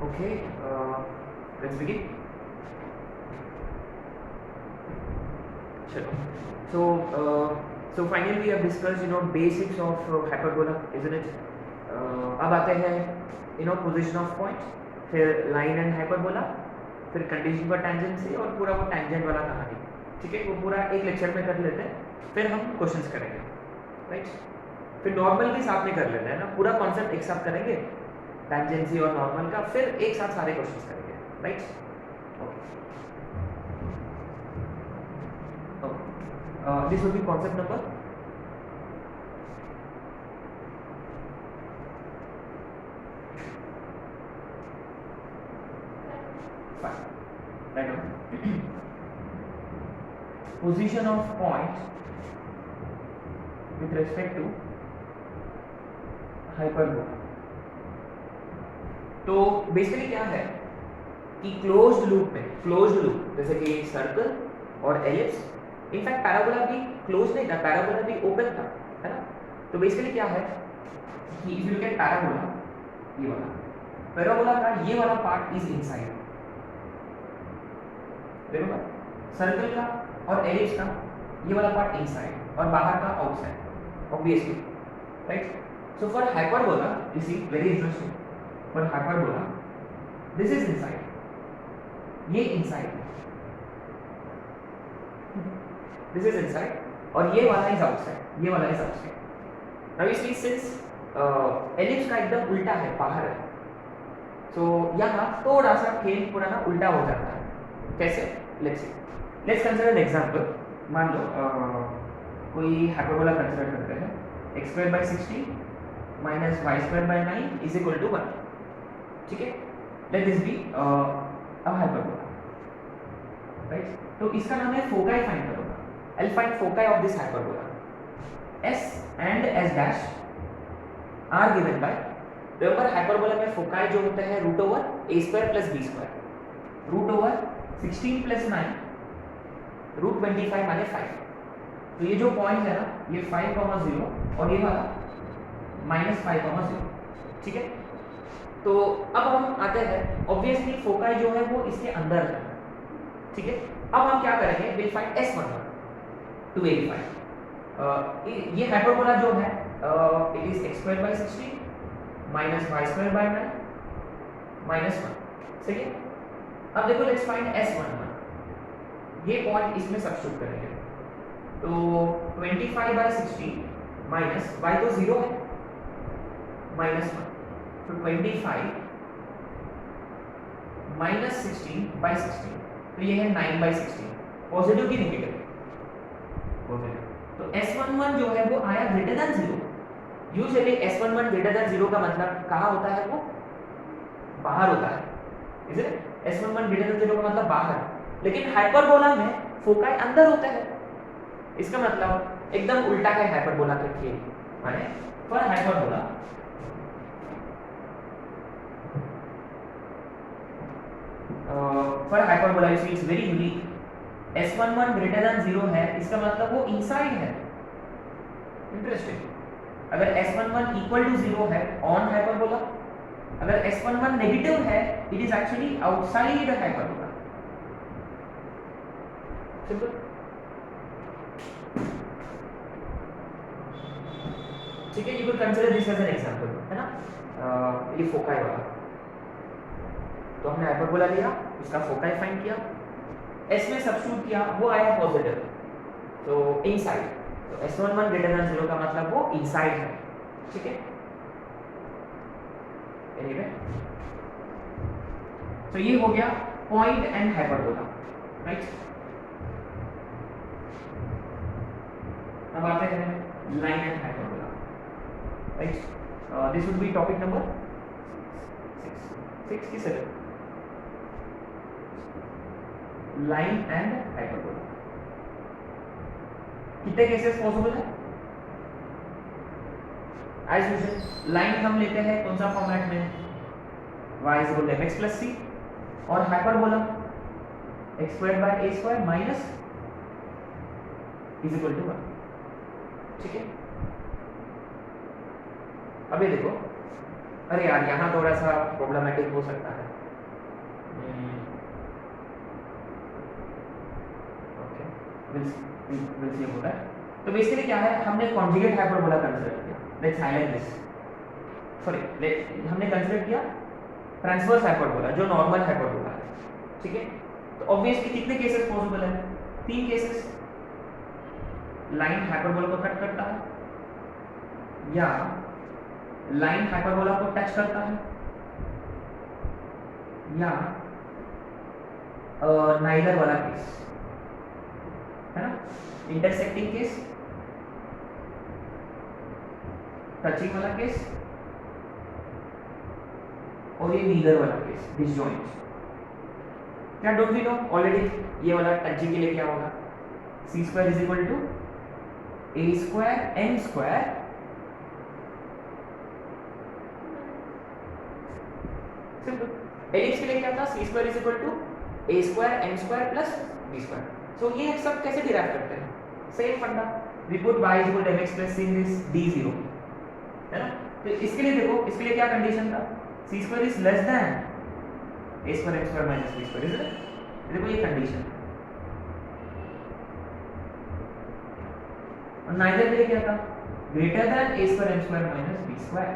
Okay, let's begin. चलो. So finally we have discussed basics of hyperbola, isn't it? अब आते हैं position of point, फिर line and hyperbola, फिर condition for tangency और पूरा वो tangent वाला कहानी. ठीक है, वो पूरा एक लेक्चर में कर लेते हैं, फिर हम क्वेश्चंस करेंगे, राइट? फिर नॉर्मल भी साथ में कर लेते हैं ना, पूरा कॉन्सेप्ट एक साथ करेंगे, टैंजेंसी और नॉर्मल का, फिर एक साथ सारे क्वेश्चंस करेंगे, right? Okay, this will be concept number 5, right on. Position of point with respect to hyperbola. तो बेसिकली क्या है कि क्लोज्ड लूप जैसे कि सर्कल और एलिप्स, इनफैक्ट पैराबोला भी क्लोज नहीं था, पैराबोला भी ओपन था, है ना? तो बेसिकली क्या है कि if you look at parabola, ये वाला पैराबोला का ये वाला पार्ट इज इनसाइड, देखो, सर्कल का और एलिप्स का ये वाला पार्ट इनसाइड और बाहर का outside, obviously, right? So for hyperbola this is very interesting. For hyperbola this is inside, ये इनसाइड, दिस इज इनसाइड और ये वाला इज आउटसाइड, ये वाला is outside. Now you see since ellipse का एकदम उल्टा है, बाहर है, तो यहाँ थोड़ा सा खेल पूरा ना उल्टा हो जाता है. कैसे? Let's consider an example. मान लो कोई हाइपरबोला कंसिडर करते हैं, x square by 60 minus y square by 9 is equal to 1. ठीक है, let this be a hyperbola, right? तो इसका नाम है फोकाई फाइंड करो. I will find foci of this hyperbola. s and s dash are given by, remember hyperbola में foci जो होता है root over a square plus b square, root over 16 plus 9 root 25 माने 5. तो ये जो पॉइंट है ना, ये 5,0 और ये वाला -5,0. ठीक है, तो अब हम आते हैं, ऑब्वियसली फोकाई जो है वो इसके अंदर है. ठीक है, अब हम क्या करेंगे, will find S11 to verify. ये हाइपरबोला जो है it is x square by 60 minus y square by 9 minus 1. सही है. अब देखो, लेट्स फाइंड S11. ये पॉइंट इसमें सब्स्टिट्यूट करेंगे, तो 25 बाय 60 माइनस y तो 0 है, माइनस 1, तो 25 माइनस 16 बाय 16, तो ये है 9 बाय 16. पॉजिटिव की नेगेटिव? पॉजिटिव. तो S11 जो है वो आया greater than 0. Usually S11 greater than 0 का मतलब कहाँ होता है, वो बाहर होता है, is it? S11 greater than 0 का मतलब बाहर. लेकिन हाइपरबोला में फोकाई अंदर होता है, इसका मतलब एकदम उल्टा है हाइपरबोला का खेल. माने for hyperbola you see it's very unique. S11 greater than 0 है, इसका मतलब वो इनसाइड है. इंटरेस्टिंग. अगर S11 इक्वल टू 0 है ऑन हाइपरबोला, अगर S11 नेगेटिव है it is actually outside hyperbola. Simple. ठीक है, you will consider this as an example, है ना? ये फोकाई वाला, तो हमने हाइपरबोला लिया, उसका फोकाई फाइंड किया, s में सब्स्टिट्यूट किया, वो आया पॉजिटिव, तो इनसाइड. तो S11 ग्रेटर देन 0 का मतलब वो इनसाइड है. ठीक है, एनीवे, तो ये हो गया पॉइंट एंड हाइपरबोला, राइट? अब आते हैं line and hyperbola, right? This would be topic number 67, line and hyperbola. कितने केसेस पॉसिबल है? एज यूजुअल लाइन हम लेते हैं कौन सा फॉर्मेट में, y is equal to mx plus c, और hyperbola x square by a square minus is equal to 1. ठीक है, अब ये देखो, अरे यार यहाँ थोड़ा सा प्रॉब्लमेटिक हो सकता है। ओके, विल सी होता है। तो बेसिकली क्या है, हमने कॉन्जुगेट हाइपरबोला कंसीडर किया। लेट्स हाईलाइट दिस, सॉरी हमने कंसीडर किया ट्रांसवर्स हाइपरबोला जो नॉर्मल हाइपरबोला है, ठीक है। तो ऑब्वियसली कितने केसेस पॉसिबल है, 3 केसेस। लाइन हाइपरबोला को कट करता है, या लाइन हाइपरबोला को टच करता है, या नाइदर वाला केस है ना, इंटरसेक्टिंग केस, टचिंग वाला केस, और ये नीदर वाला केस, डिसजॉइंट। क्या डोंट वी नो ऑलरेडी, ये वाला टचिंग के लिए क्या होगा, c square is equal to a square m square simple. Ellipse के लिए क्या था, c square is equal to a square m square plus b square. So ये सब कैसे डिराइव करते हैं, same funda, we put y is equal to mx plus c in this d0, है ना। तो इसके लिए देखो, इसके लिए क्या कंडीशन था, c square is less than a square m square minus b square, is it. देखो ये कंडीशन, और नाइदर के लिए क्या था, greater than a square m square minus b square.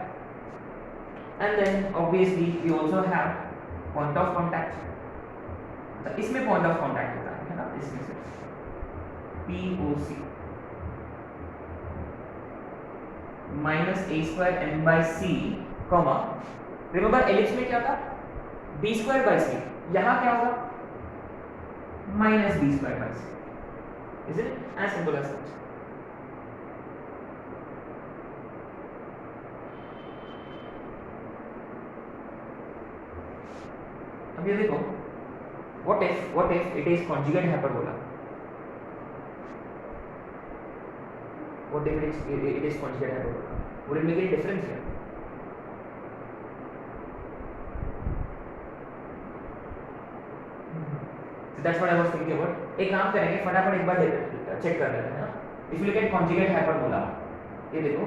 And then obviously we also have point of contact. तो इसमें point of contact होता है ना, इसमें से POC minus a square n by c, comma, remember ellipse में क्या था, बी स्क्वायर बाई सी, यहाँ क्या होगा, minus b square by c, is it as simple as that. अब ये देखो, what if it is conjugate hyperbola, what if it is conjugate hyperbola, would it make any difference here? So that's what I was thinking about। एक काम करेंगे, फटाफट एक बार check कर लेते हैं ना। if you look at conjugate hyperbola, ये देखो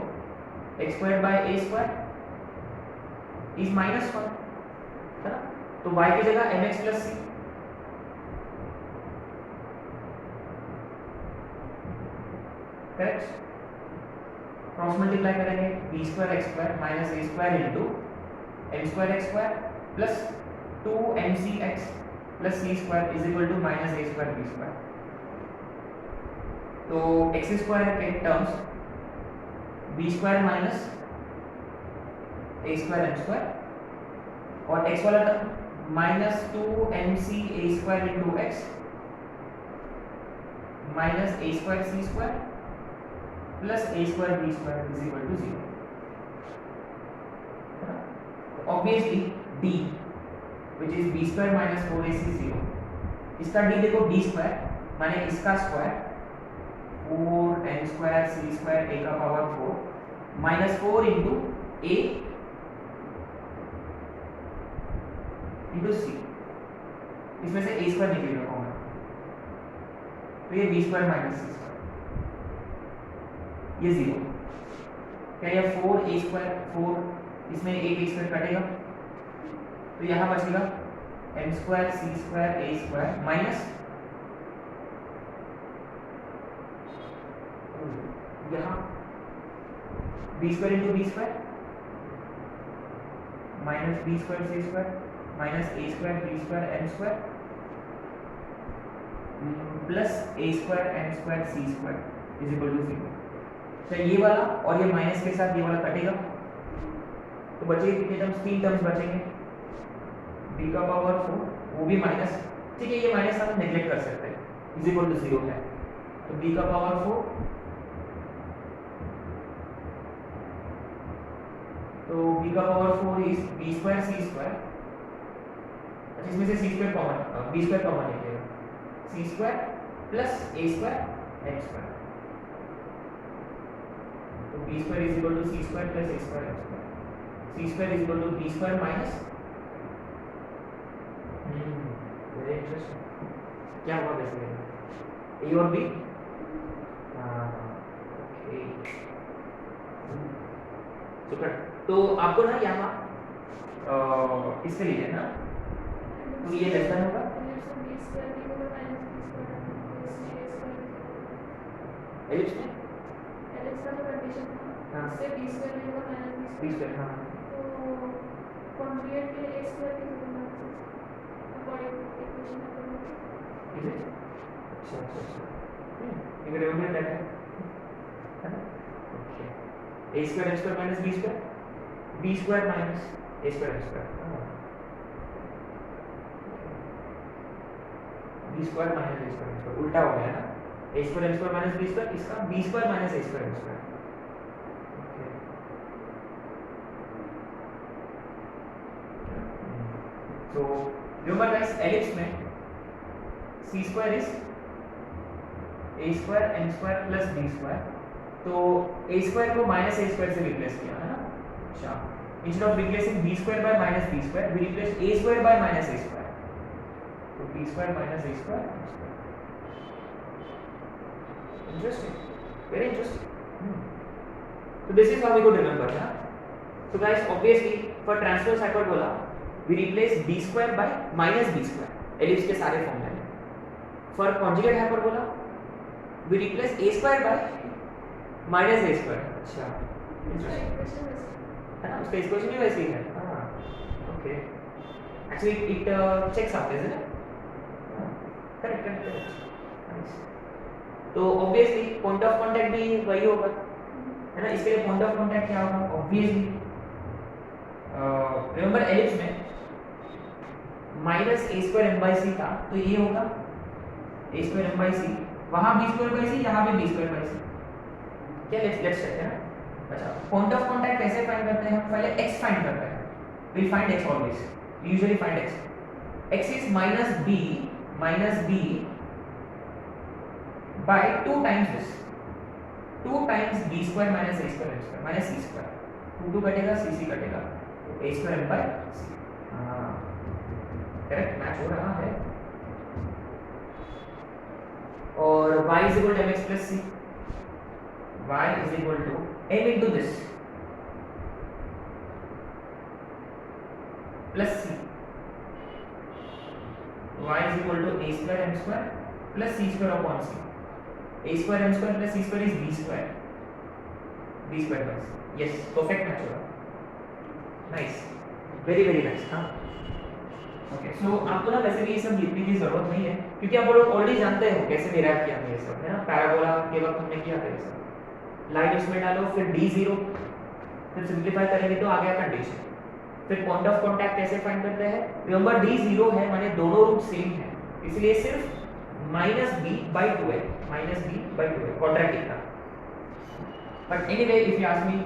x squared by a square is minus 1, है ना। तो y की जगह mx plus c, correct. Cross multiply करेंगे, b square x square minus a square into m square x square plus 2mcx plus c square is equal to minus a square b square. तो x square के terms b square minus a square m square, और x वाला term minus 2mc a square into x minus a square c square plus a square b square is equal to 0। Obviously d which is b square minus 4ac 0, इसका d देखो b square माने इसका square 4n square c square a का power 4 minus 4 into a into c, इसमें से a square निकलेगा common, तो ये b square minus c square, ये 0। क्या ये 4a स्क्वायर 4, इसमें एक a स्क्वायर कटेगा, तो यहाँ बचेगा m square c square a square minus यहाँ b square into b square minus b square c square minus a square b square m square plus a square m square c square is equal to 0। तो ये वाला और ये minus के साथ ये वाला कटेगा, तो बचेंगे कितने टर्म्स, 3 टर्म्स बचेंगे, b का पावर 4 वो भी माइनस, ठीक है, ये माइनस हम नेग्लेक्ट कर सकते हैं, इज इक्वल टू 0 है, तो b का पावर 4, तो b का power 4 is b square c square, अच्छा इसमें से c square common, b square common निकलेगा, c square plus a square m square, तो b square is equal to c square plus a square m square, c square is equal to b square minus, very interesting, क्या हुआ basically a और b, okay super. तो आपको ना यहाँ इसके लिए ना, तो ये लेस देन होगा एलिप्स में एलिप्स का जो कंडीशन था हाँ उससे b स्क्वायर नहीं होगा माइनस b b स्क्वायर हाँ तो कॉन्जुगेट के लिए a स्क्वायर की जरूरत है according to equation number 1 is it अच्छा you can remember that है ना okay a square m square minus b square minus a square m square b square minus a square m square उल्टा हो गया ना a square m square minus b square इसका b square minus a square m square so remember guys ellipse में c square is a square m square plus b square तो a square को minus a square से replace किया है ना अच्छा instead of replacing b square by minus b square we replace a square by minus a square so b square minus a square m square interesting very interesting so this is how we could remember yeah so guys obviously for transverse hyperbola we replace b square by minus b square ellipse के सारे फॉर्मूले में for conjugate hyperbola we replace a square by minus a square अच्छा उसका equation वैसे है ना उसका इक्वेशन भी वैसे ही है हाँ okay actually it checks out is it correct nice तो ऑब्वियसली पॉइंट ऑफ कांटेक्ट भी वही होगा है ना इसके लिए पॉइंट ऑफ कांटेक्ट क्या होगा ऑब्वियसली रिमेंबर एलिप्स में minus a square m by c था तो ये होगा a square m by c वहां बी स्क्वायर बाई सी यहाँ भी बी स्क्वायर बाई सी क्या लेट्स चेक है ना अच्छा पॉइंट ऑफ कांटेक्ट कैसे फाइंड करते हैं हम पहले x फाइंड करते हैं we'll find x always we usually find x is minus b by 2 times this 2 times b square minus a square m square minus c square 2 कटेगा c c कटेगा a square m by c हाँ correct match हो रहा है और y is equal to mx plus c y is equal to m into this plus c y is equal to a square m square plus c square upon c a square m square plus c square is b square by c yes perfect match होगा nice very nice हाँ okay so आपको ना वैसे भी ये सब लिखने की जरूरत नहीं है क्योंकि आप लोग ऑलरेडी जानते हो कैसे डिराइव किया हमने ये सब है ना पैराबोला के वक्त हमने किया था ये सब लाइन उसमें डालो फिर d0 फिर सिंपलीफाई करेंगे तो आ गया कंडीशन फिर पॉइंट ऑफ कांटेक्ट कैसे फाइंड करते हैं रिमेंबर d0 है माने दोनों रूट सेम है इसलिए सिर्फ -b/2 है -b/2 है क्वाड्रेटिक का but anyway if you ask me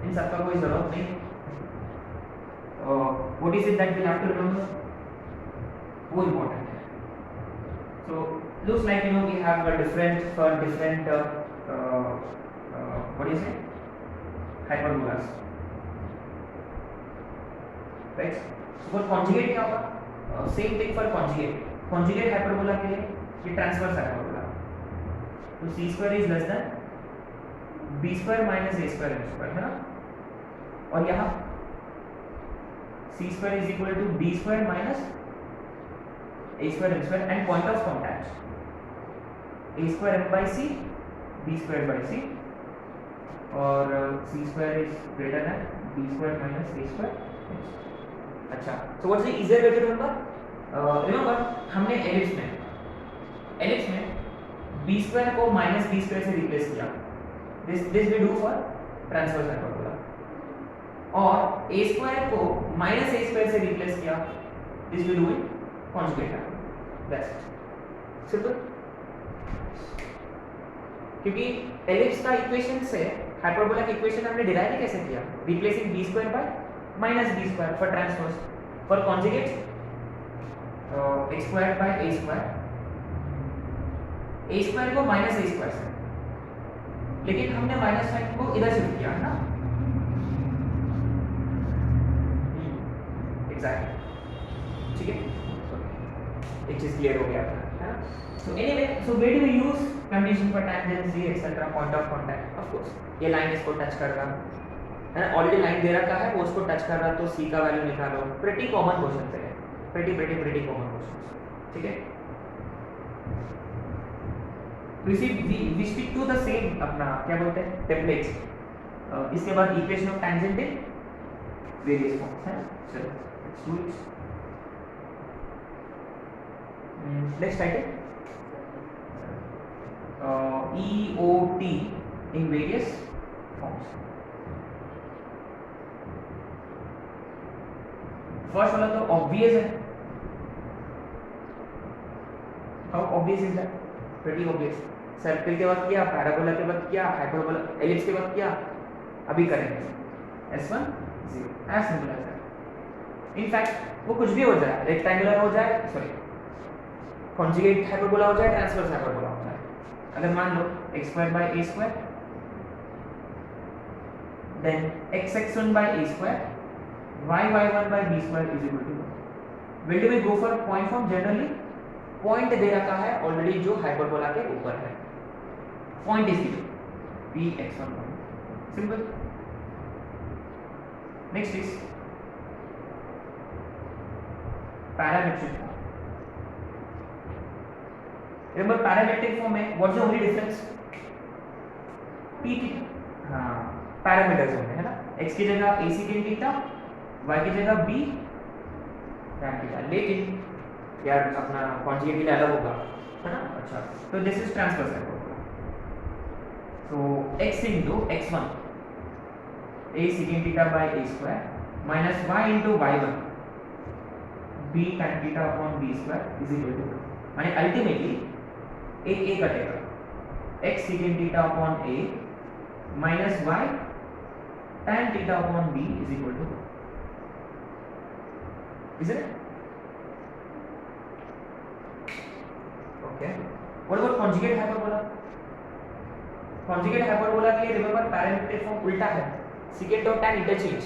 इन सब का कोई जरूरत नहीं what is it that we have to remember वो इम्पोर्टेंट है so looks like you know we have a different what is it hyperbolas right so for conjugate क्या होगा same thing for conjugate hyperbola के लिए ये transverse hyperbola तो c square is less than b square minus a square m square है ना और यहाँ c square is equal to b square minus a square m square and point of contact a square m by c b square by c और c square is greater than b square minus a square अच्छा so what's the easier way to remember हमने ellipse में b square को minus b square से replace किया this we do for transverse hyperbola और a square को minus a square से replace किया this we do in conjugate hyperbola that's it simple क्योंकि एलिप्स का इक्वेशन से हाइपरबोला का इक्वेशन हमने डिराइव कैसे किया replacing b square by minus b square for transverse for conjugate x square by a square को minus a square से लेकिन हमने माइनस साइन को इधर शिफ्ट किया है ना एग्जैक्टली ठीक है एक चीज क्लियर हो गया है ना so anyway so where do we use condition for tangency etc point of contact of course ये लाइन इसको टच कर रहा है ना, ऑलरेडी लाइन दे रखा है, वो उसको टच कर रहा है तो सी का वैल्यू निकालो। प्रीटी कॉमन क्वेश्चन है, प्रीटी कॉमन क्वेश्चन, ठीक है। तो इसी we stick to the same अपना क्या बोलते हैं टेम्पलेट्स। इसके बाद equation of tangent in various forms है। चलो let's do it. Next title EOT in various forms. First वाला तो ऑब्वियस है। How obvious is that? Pretty obvious. Circle के बाद क्या, पैराबोला के बाद क्या, हाइपरबोला, एलिप्स के बाद क्या, अभी करेंगे S1 0, as simple as that. In fact वो कुछ भी हो जाए, रेक्टेंगुलर हो जाए, सॉरी कॉन्जुगेट हाइपरबोला हो जाए, ट्रांसवर्स हाइपरबोला हो जाए। अगर मान लो x2/a² then x(x1/a², y(y1/b² is equal to 1. When do we go for point form? Generally point दे रखा है ऑलरेडी जो हाइपरबोला के ऊपर है, point is given p(x1). Simple. Next is parametric form. Remember parametric form में what is the only difference? p की हाँ पैरामीटर्स होंगे, है ना। x की जगह a secant थीटा, y की जगह b tan थीटा, लेकिन यार अपना कॉन्जुगेट के लिए अलग होगा, है ना। अच्छा, तो दिस इज ट्रांसवर्स हाइपरबोला। तो x into x1 a secant theta by a² minus y into y1 b tan theta upon b² is equal to 1. माने अल्टीमेटली एक a कटेगा, x secant theta upon a minus y tan theta upon b is equal to 1. Isn't it? Okay. What about conjugate hyperbola? Conjugate hyperbola के लिए remember parametric form उल्टा है, secant और tan interchange,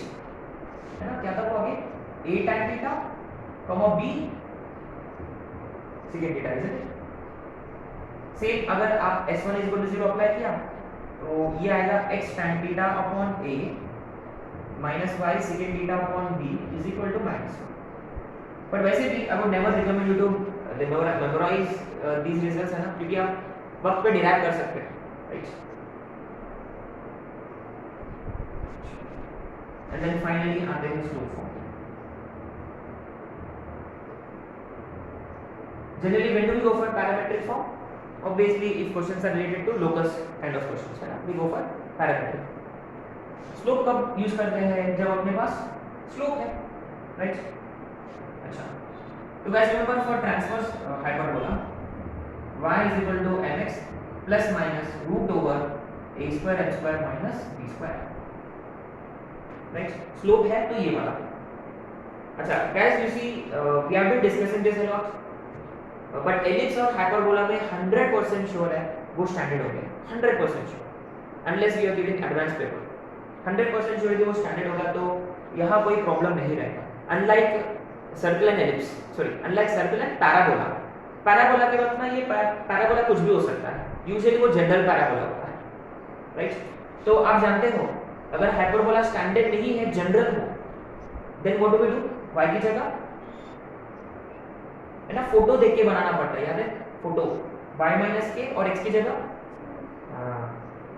है ना। क्या था वो आगे? a tan theta, b secant theta, isn't it? Same अगर आप S1 = 0 अप्लाई किया तो ये आएगा x tan theta upon a minus y secant theta upon b is equal to -1. But वैसे भी I would never recommend you to memorize these results, है ना, क्योंकि आप वक्त पे डिराइव कर सकते हैं, राइट। एंड देन फाइनली आते हैं slope form. Generally when do we go for parametric form? Obviously if questions are related to locus kind of questions, है ना, we go for parametric. Slope कब यूज करते हैं? जब अपने पास स्लोप है, राइट। अच्छा, तो guys remember for transverse hyperbola y is equal to mx plus minus root over a square h square minus b square, right? Slope है तो ये वाला। अच्छा guys you see we have been discussing this a lot, but ellipse और hyperbola में 100% sure है वो standard हो गया, 100% sure, unless you are giving advanced paper 100% sure है कि वो स्टैंडर्ड होगा, तो यहाँ कोई प्रॉब्लम नहीं रहेगा। Unlike circle and ellipse, sorry unlike circle and parabola, parabola के वक्त ना ये पैराबोला कुछ भी हो सकता है, यूजुअली वो जनरल पैराबोला होता है, राइट। तो आप जानते हो अगर हाइपरबोला स्टैंडर्ड नहीं है, जनरल हो, then what do we do? y की जगह, है ना, फोटो देख के बनाना पड़ता है, याद है फोटो, y minus k और x की जगह,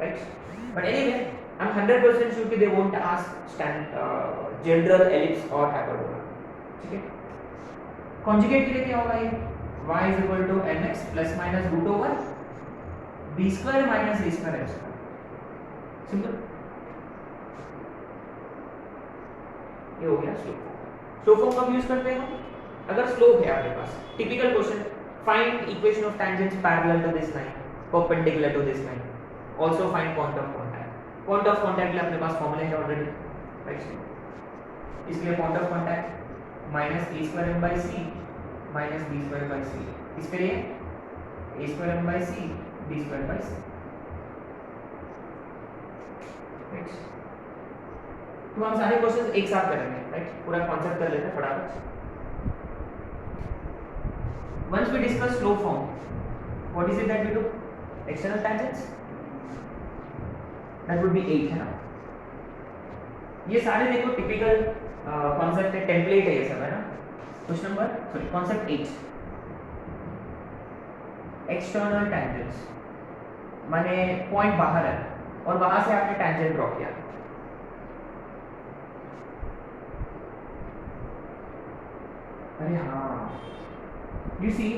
right. But anyway I am 100% sure कि they won't ask general ellipse और हाइपरबोला, ठीक है। कॉन्जुगेट के लिए क्या होगा? ये y is equal to mx plus minus root over b square minus a square h square, simple. ये हो गया स्लोप फॉर्म। स्लोप फॉर्म कब यूज करते हैं हम? अगर स्लोप है आपके पास, typical question, find equation of tangents parallel to this line, perpendicular to this line, also find point of contact. Point of contact के लिए अपने पास फॉर्मूला है ऑलरेडी, राइट। इसलिए point of contact -a²m/c minus b²/c, इसके लिए a²m/c b²/c, right. तो हम सारे क्वेश्चंस एक साथ करेंगे, राइट। पूरा कॉन्सेप्ट कर लेते हैं फटाफट। Once we discuss slope form, what is it that we do? External tangents, that would be 8, है ना। ये सारे देखो टिपिकल कॉन्सेप्ट है, टेम्पलेट है ये सब, है ना। Question number sorry concept 8, external tangents माने पॉइंट बाहर है और वहां से आपने टेंजेंट ड्रॉ किया। अरे हाँ, यू सी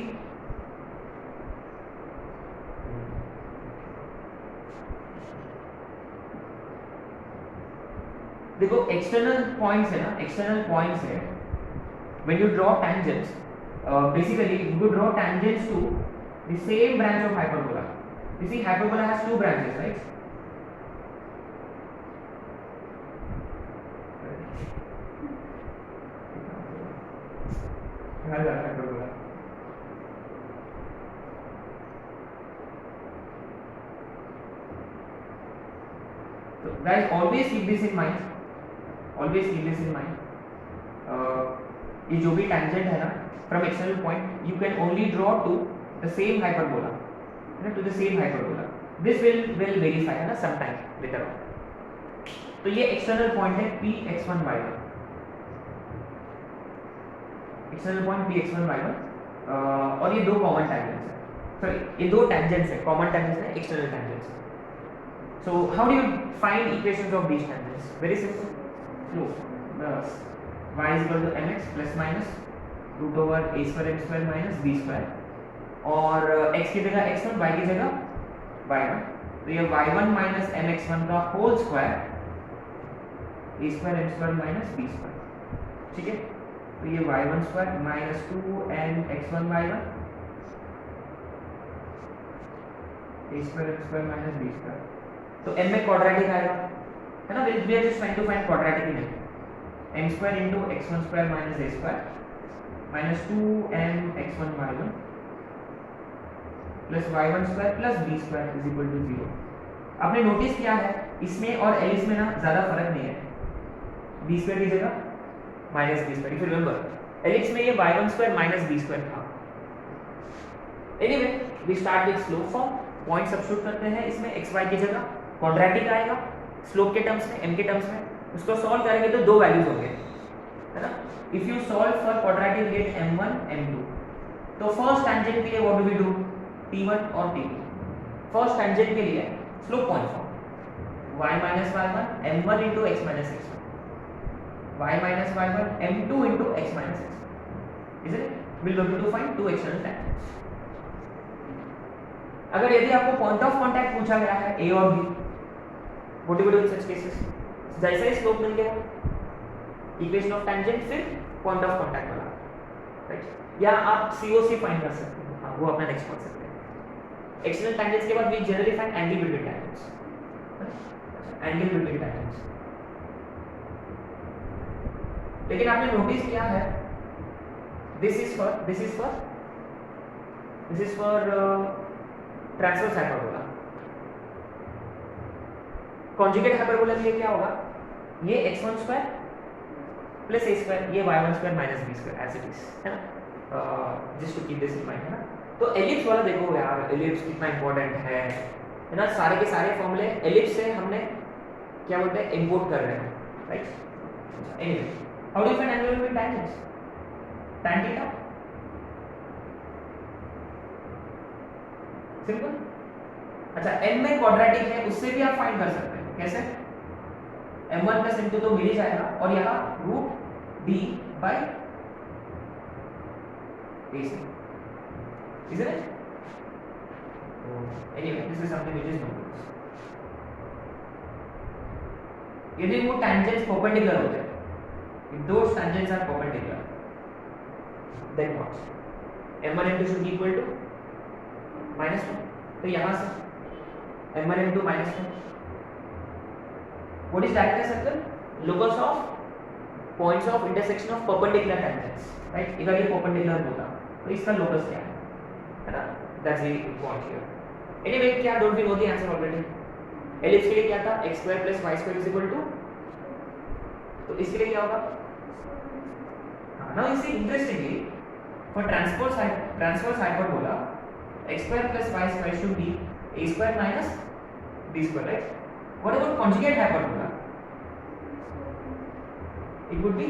देखो एक्सटर्नल पॉइंट्स है ना, एक्सटर्नल पॉइंट्स है when you draw tangents, basically you draw tangents to the same branch of hyperbola. You see hyperbola has two branches, right? hyperbola. So guys, always keep this in mind. Always keep this in mind. ये जो भी tangent है ना, from external point you can only draw to the same hyperbola, to the same hyperbola. This will verify है ना sometime later on. तो ये external point है p x1 y1, external point p x1 y1, और ये दो common tangents है, sorry ये दो tangents है, common tangents है, external tangents. So how do you find equations of these tangents? Very simple. So y is equal to mx plus minus root over a square m square minus b square, और x की जगह x1, y की जगह y1, तो ये y1 minus mx1 का whole square a square m square minus b square, ठीक है। तो ये y1 square minus 2n x1 y1 a square m square minus b square, तो m में क्वाड्रेटिक आएगा, है ना। we are just trying to find quadratic in it. m square into x1 square minus a square minus 2m x1 y1 plus y1 square plus b square is equal to 0. आपने notice किया है इसमें और Alice में ना ज्यादा फर्क नहीं है, b square की जगह minus b square, if you remember ellipse में ये y1 square minus b square था। anyway we start with slope form, point substitute करते हैं इसमें xy की जगह, क्वाड्रेटिक आएगा स्लोप के टर्म्स में, m के टर्म्स में, उसको सॉल्व करेंगे तो दो वैल्यूज होंगे, है ना। If you solve for quadratic get m1 m2, तो फर्स्ट टेंजेंट के लिए what do we do, t1 और t2। फर्स्ट टेंजेंट के लिए slope point form y minus y1 m1 into x minus x1, y minus y1 m2 into x minus x1, is it? we'll be able to find two external tangents. अगर यदि आपको point of contact पूछा गया है a और b, what do we do in such cases? जैसे ही slope मिल गया equation of tangent फिर पॉइंट ऑफ कांटेक्ट वाला, राइट। या आप COC फाइंड कर सकते हैं, हाँ वो अपना नेक्स्ट कॉन्सेप्ट है। एक्सटर्नल टेंजेंट्स के बाद we generally find angle between tangents, angle between tangents. लेकिन आपने नोटिस किया है this is for transverse hyperbola. Conjugate hyperbola के लिए क्या होगा, ये x1 square plus a square, ये y1 square minus b square as it is, है ना। Just to keep this in mind, है ना। तो एलिप्स वाला देखो यार, एलिप्स कितना इंपॉर्टेंट है ना। सारे के सारे फॉर्मूले एलिप्स से हमने क्या बोलते हैं इंपोर्ट कर रहे हैं, right. Anyway how do you find angle between tangents, tan theta, simple. अच्छा n में क्वाड्रेटिक है उससे भी आप फाइंड कर सकते हैं, कैसे, m1 प्लस m2 तो मिल ही जाएगा, और यहाँ root b by AC, isn't it? Anyway, this is something which is known. यदि वो tangents perpendicular होते हैं, if those tangents are perpendicular, then what? m1 m2 should be equal to -1, तो यहाँ से m1 m2 -1, what is diagonal circle? Locus of points of intersection of perpendicular tangents, right? अगर ये perpendicular होता तो इसका locus क्या है ना, that's the point here. Anyway क्या don't we know the answer already? ellipse के लिए क्या था, x square plus y square is equal to, तो इसके लिए क्या होगा, now you see interestingly for transverse hyperbola x square plus y square should be a square minus b square, right? What about conjugate hyperbola? It would be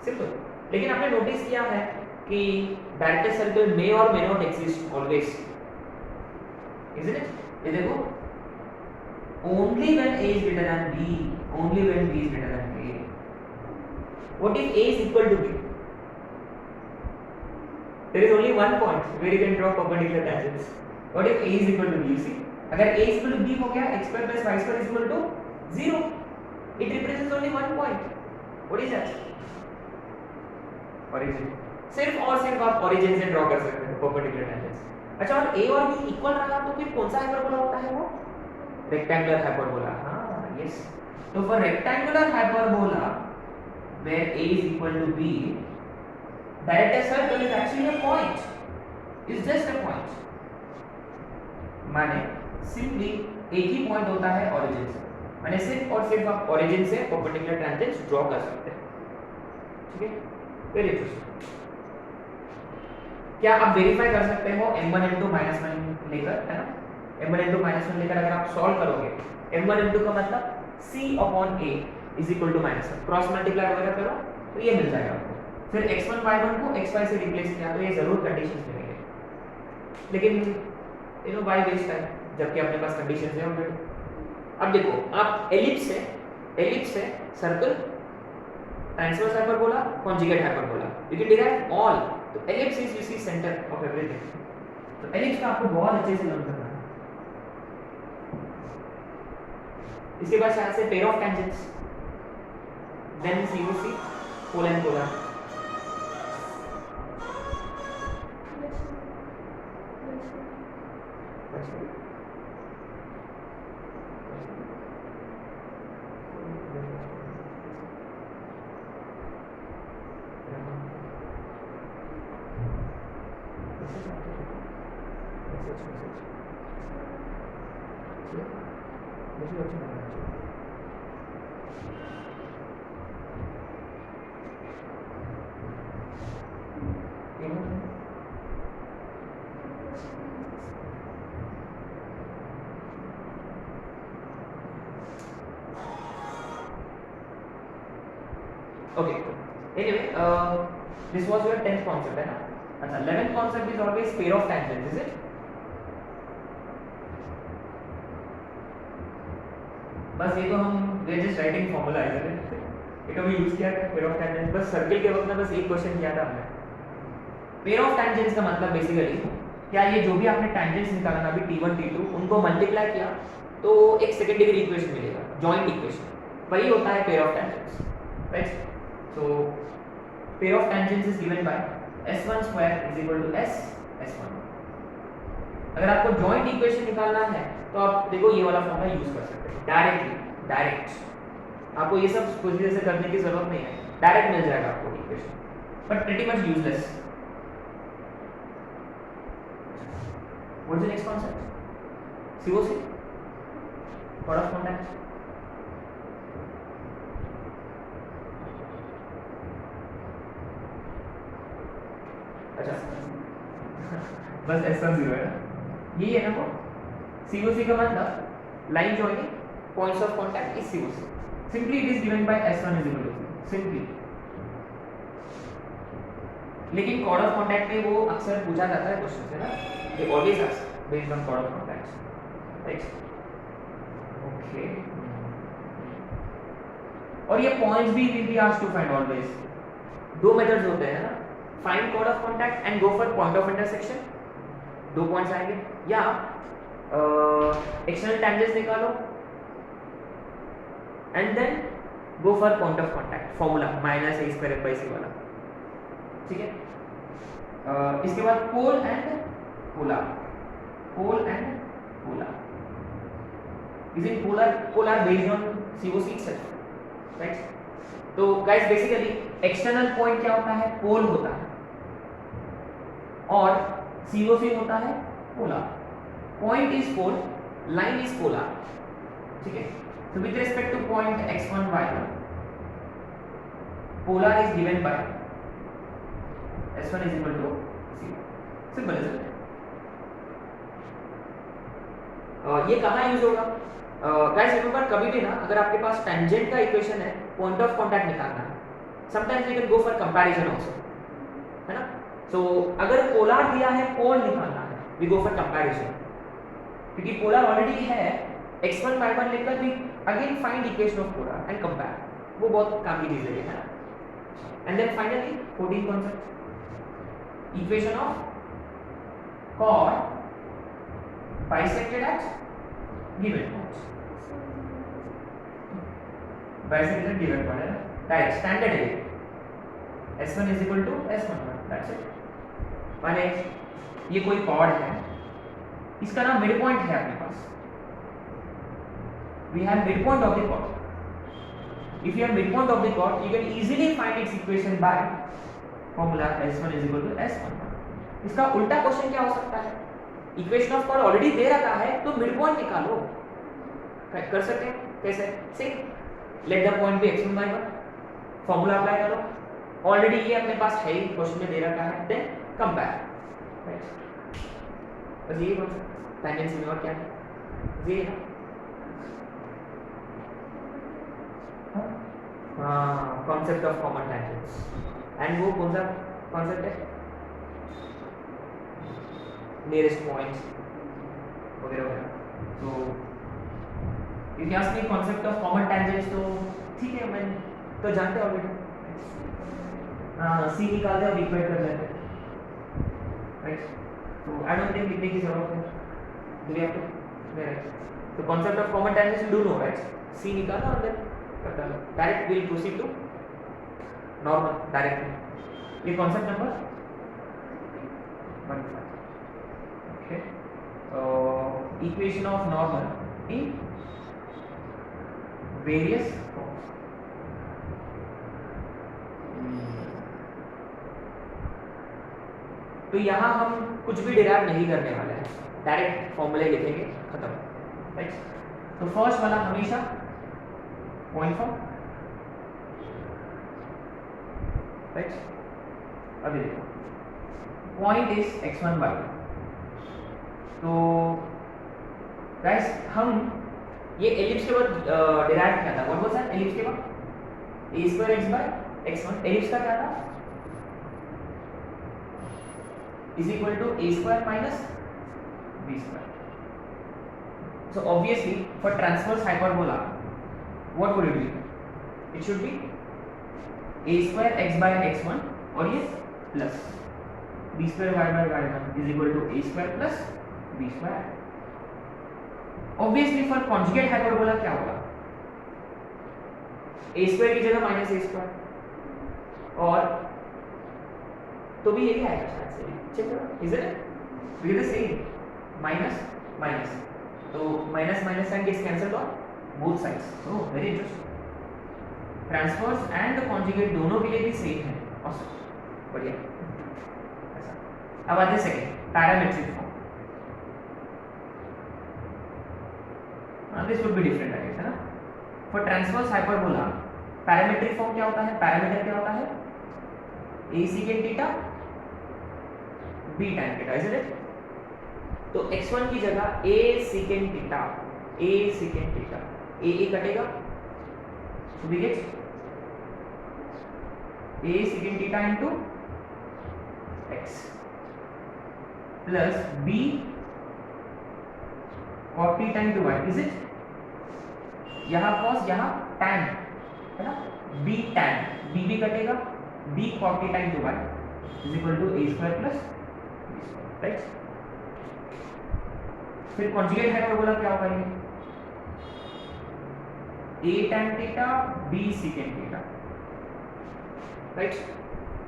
simple. लेकिन आपने notice किया है कि डायरेक्टर सर्कल मे और may not exist always, isn't it? ये देखो, only when a is greater than b, only when b is greater than a. What if a is equal to b? There is only one point where you can draw perpendicular tangents. What if a is equal to b? You see, अगर a is equal to b हो गया, x square plus y square is equal to 0. It represents only one point. What is that? Origin. सिर्फ और सिर्फ आप origin से draw कर सकते हैं perpendicular tangents. अच्छा, और a और b इक्वल रहा तो फिर कौन सा हाइपरबोला होता है वो? Rectangular hyperbola. हाँ, यस। तो for rectangular hyperbola where a is equal to b, director circle is actually a point. It's just a point. माने सिंपली एक ही पॉइंट होता है origin से, माने सिर्फ और सिर्फ आप origin से perpendicular tangents ड्रॉ कर सकते हैं। ठीक है, वेरी इंटरेस्टिंग। क्या आप वेरीफाई कर सकते हो m1 m2 -1 लेकर, है ना? m1 m2 -1 लेकर अगर आप सॉल्व करोगे, m1 m2 का मतलब c upon a is equal to -1, cross multiply वगैरह करो तो ये मिल जाएगा आपको। फिर x1 y1 को xy से रिप्लेस किया तो ये जरूर कंडीशंस मिलेंगे, लेकिन you know why waste time जबकि अपने पास कंडीशंस है ऑलरेडी। अब देखो, आप एलिप्स से circle, transverse hyperbola, conjugate hyperbola, you can derive all. तो ellipse is you see centre of everything. तो एलिप्स का आपको बहुत अच्छे से लर्न करना है। इसके बाद शायद से pair of tangents, then COC, pole and polar. Okay. Anyway, this was your 10th concept, है ना? अच्छा, 11th concept is always pair of tangents, is it? बस ये तो हम we are just writing formula है, ये कभी यूज किया है pair of tangents? बस सर्किल के वक्त में बस एक क्वेश्चन किया था हमने। pair of tangents का मतलब बेसिकली क्या, ये जो भी आपने tangents निकाला ना अभी T1 T2 उनको मल्टीप्लाई किया तो एक सेकंड डिग्री इक्वेशन मिलेगा, जॉइंट इक्वेशन, वही होता है pair of tangents, right? So pair of tangents is given by s1 square is equal to s1। अगर आपको जॉइंट इक्वेशन निकालना है तो आप देखो ये वाला फॉर्मूला यूज कर सकते हैं डायरेक्ट। आपको ये सब कुछ जैसे करने की जरूरत नहीं है, डायरेक्ट मिल जाएगा आपको equation, but pretty much useless. What's the next concept? COC, code of contact। अच्छा बस S1 0 है ना, यही है ना वो। COC का मतलब line joining points of contact is COC। Simply it is given by S1 is equal to simply. लेकिन कॉर्ड ऑफ कांटेक्ट में वो अक्सर पूछा जाता है क्वेश्चन है ना, they always ask based on chord of contact, right? Okay, और ये पॉइंट्स भी will be asked to find always. दो मेथड्स होते हैं ना, find chord of contact and go for point of intersection. दो पॉइंट्स आएंगे, या एक्सटर्नल टेंजेंट्स निकालो and then go for point of contact, formula -a² वाला, ठीक है? इसके बाद pole and polar, pole and polar is in polar based on COC itself, right? तो गाइस बेसिकली एक्सटर्नल पॉइंट क्या होता है? पोल होता है, और COC होता है polar. Point is pole, line is polar, ठीक है? So with respect to point x1 y1, polar is given by s1 is equal to 0। Simple is it? ये कहाँ यूज होगा? गाइस रिमेंबर कभी भी ना अगर आपके पास टेंजेंट का इक्वेशन है, पॉइंट ऑफ कांटेक्ट निकालना है, sometimes we can go for comparison also, है ना। सो अगर पोलर दिया है, कोण निकालना है, वी गो फॉर कंपैरिजन, क्योंकि पोलर ऑलरेडी है, x1 y1 लिखकर we again find equation of polar and compare, वो बहुत काम की चीज है, है ना। And then finally 14 concept, equation of chord bisected at given points, bisected at given point है ना, डायरेक्ट स्टैंडर्ड है, s1 is equal to s11, that's it। माने ये कोई chord है, इसका ना मिड पॉइंट है अपने पास, we have midpoint of the chord, if you have midpoint of the chord you can easily find its equation by formula s1 is equal to s11। इसका उल्टा क्वेश्चन क्या हो सकता है, इक्वेशन ऑफ कॉर्ड ऑलरेडी दे रखा है तो mid point निकालो, कर सकते हैं कैसे, से let the point be x1 y1, formula apply करो, ऑलरेडी ये अपने पास है ही, क्वेश्चन में दे रखा है, देन कंपेयर, राइट। बस यही कॉन्सेप्ट टेंजेंसी में, और क्या है ये है, हाँ concept of common tangents, and वो कौन सा कॉन्सेप्ट है, नियरेस्ट पॉइंट्स वगैरह वगैरह। तो यदि ask me concept of common tangents, तो ठीक है, मैं तो जानते हैं ऑलरेडी, हाँ सी निकालते हैं और इक्वेट कर लेते हैं, राइट। तो आई डोंट थिंक लिखने की जरूरत है, do we have to, right. तो concept of common tangents you do know, right, C निकाला और देन कर डालो, direct will proceed to normal direct. ये concept number 1, okay, equation of normal in various forms। तो यहाँ हम कुछ भी डिराइव नहीं करने वाले हैं, डायरेक्ट फॉर्मूले लिखेंगे, खत्म, राइट। तो फर्स्ट वाला हमेशा पॉइंट फॉर्म, राइट। अभी देखो पॉइंट इज x1 y1, तो गाइस हम ये एलिप्स के बाद डिराइव किया था, व्हाट वाज दैट, एलिप्स के बाद a² x by x1, ellipse का क्या था, is equal to a² minus b²। So obviously for transverse hyperbola what would it be, it should be a² x by x1 और ये plus b² y by y1 is equal to a² plus b²। Obviously for conjugate hyperbola क्या होगा, a² की जगह minus a², और तो भी यही आएगा शायद से, चेक करो, is it we the same, minus minus, तो minus minus sign gets cancelled on both sides, so very interesting. Transverse and conjugate दोनों के लिए भी सेम है, ऑसम, बढ़िया। अब आते हैं second, parametric form. This would be different I guess, है ना। For transverse hyperbola parametric form क्या होता है, पैरामीटर क्या होता है, a secant theta b tan theta, is it. तो x1 की जगह a secant theta, a secant theta, a कटेगा, so we get a secant थीटा into x plus b cot theta into y, is it। यहाँ cos यहाँ tan है ना, b tan, b भी कटेगा, b cot theta into y is equal to a square plus b square, right. फिर conjugate hyperbola क्या होगा, ये a tan theta b secant theta, right.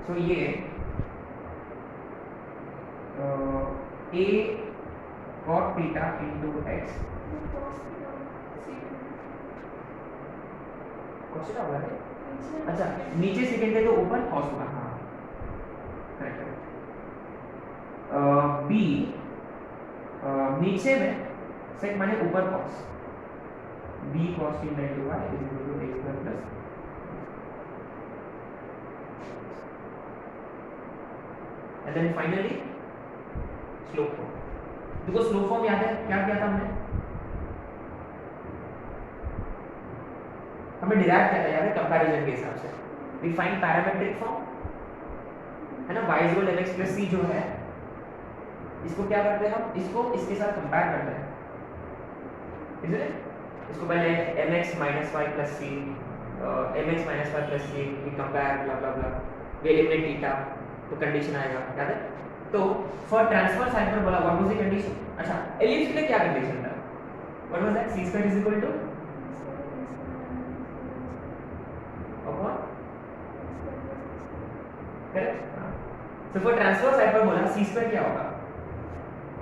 So ये a cot theta into x cos theta होगा, अच्छा नीचे second है तो ऊपर cos होगा, हाँ करेक्ट करेक्ट। b नीचे में सेक माने ऊपर cos, b cos theta into y is equal to a square plus, and then finally slope form. देखो स्लोप फॉर्म याद है क्या किया था हमने, हमें डिराइव क्या था यार कंपैरिजन के हिसाब से, वी फाइंड पैरामेट्रिक फॉर्म है ना, y equal mx plus c जो है इसको क्या करते हैं हम, इसको इसके साथ कंपेयर करते हैं, इसलिए इसको पहले mx minus y plus c mx minus y plus c we compare blah blah blah, we eliminate theta, तो कंडीशन आएगा याद है। तो for transverse hyperbola what was the condition, अच्छा एलिप्स के लिए क्या कंडीशन था, what was that, c square is equal to upon, correct. So for transverse hyperbola c square क्या होगा,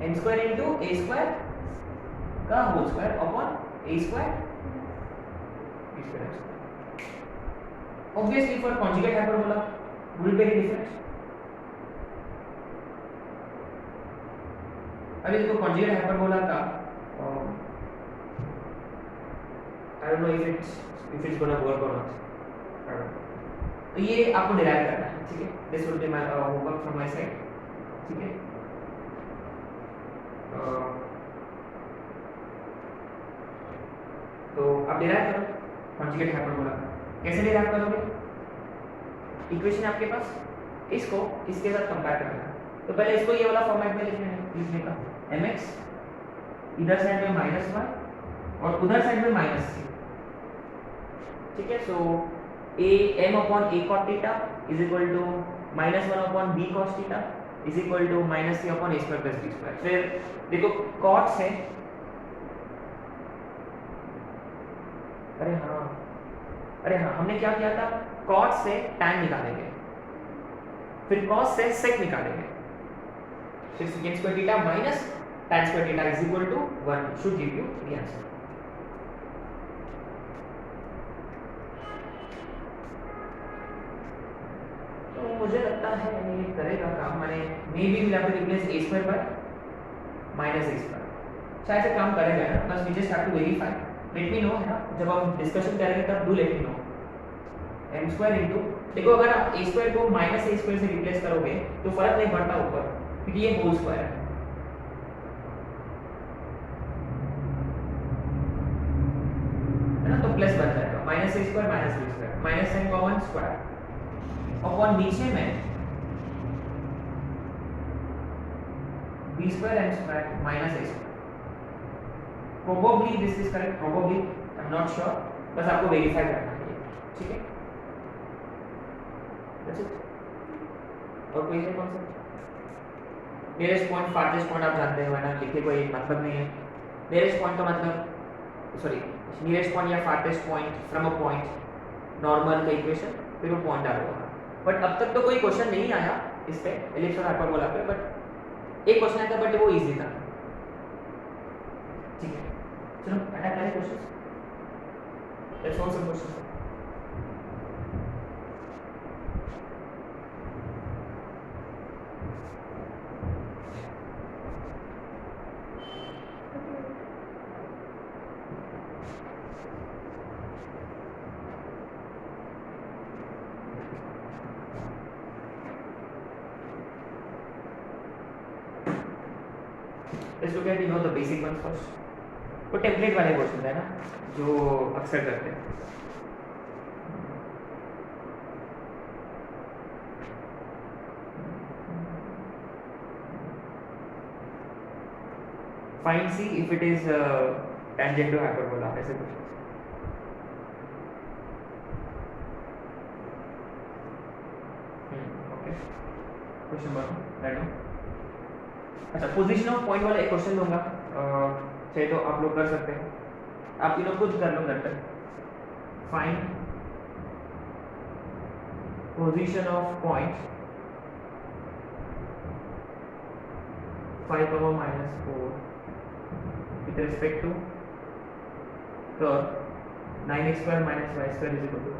m square into a square का whole square upon a square b square. obviously for conjugate hyperbola will be very different। अभी देखो conjugate hyperbola का I don't know if it's gonna work or not, I don't know। तो ये आपको derive करना है, ठीक है, this will be my homework from my side, ठीक है। तो आप डिराइव करो कॉन्जुगेट हाइपरबोला, कैसे डिराइव करोगे, इक्वेशन आपके पास, इसको इसके साथ कंपेयर करना है, तो पहले इसको ये वाला फॉर्मेट में लिखने का mx इधर साइड में माइनस y और उधर साइड में माइनस c, ठीक है। So a m upon a cot theta is equal to minus 1 upon b cos theta is equal to minus c upon a square plus b square. फिर देखो cot से, अरे हाँ हमने क्या किया था, cot से tan निकालेंगे, फिर cos से sec निकालेंगे, फिर secant square theta minus tan square theta is equal to 1 should give you the answer। तो मुझे लगता है ये करेगा काम, मैंने may be will have to replace a square by minus a square, शायद से काम करेगा ना, बस we just have to verify, let me know है ना, जब हम डिस्कशन करेंगे तब do let me know. m square into, देखो अगर आप a स्क्वायर को माइनस a स्क्वायर से रिप्लेस करोगे तो फर्क नहीं पड़ता ऊपर, क्योंकि ये होल स्क्वायर है ना, तो प्लस बन जाएगा minus a square minus b square, minus sign common square upon नीचे में b square m square minus a square. Probably this is correct, probably I'm not sure, बस आपको वेरीफाई करना है, ठीक है। That's it। और कोई है कॉन्सेप्ट, नियरेस्ट पॉइंट फारथेस्ट पॉइंट आप जानते हो ना, लिखे कोई मतलब नहीं है, नियरेस्ट पॉइंट का मतलब सॉरी नियरेस्ट पॉइंट या farthest point from a point normal का इक्वेशन, फिर वो पॉइंट डाल होगा। बट अब तक तो कोई क्वेश्चन नहीं आया इस पे एलिप्स और हाइपरबोला पे, बट एक क्वेश्चन आया था बट वो इजी था, ठीक है। चलो अटैक करें questions, let's solve some questions. Let's look at the basic ones first। तो टेम्पलेट वाले क्वेश्चन है ना जो अक्सर करते हैं। Find C if it is tangent to hyperbola, ऐसे question. Okay question number ready. अच्छा पोजीशन ऑफ पॉइंट वाला एक क्वेश्चन दूंगा, चाहे तो आप लोग कर सकते हैं, आप तीनों खुद कर लो घर पे। Find position of point 5 over minus 4 with respect to curve 9x square minus y square is equal to,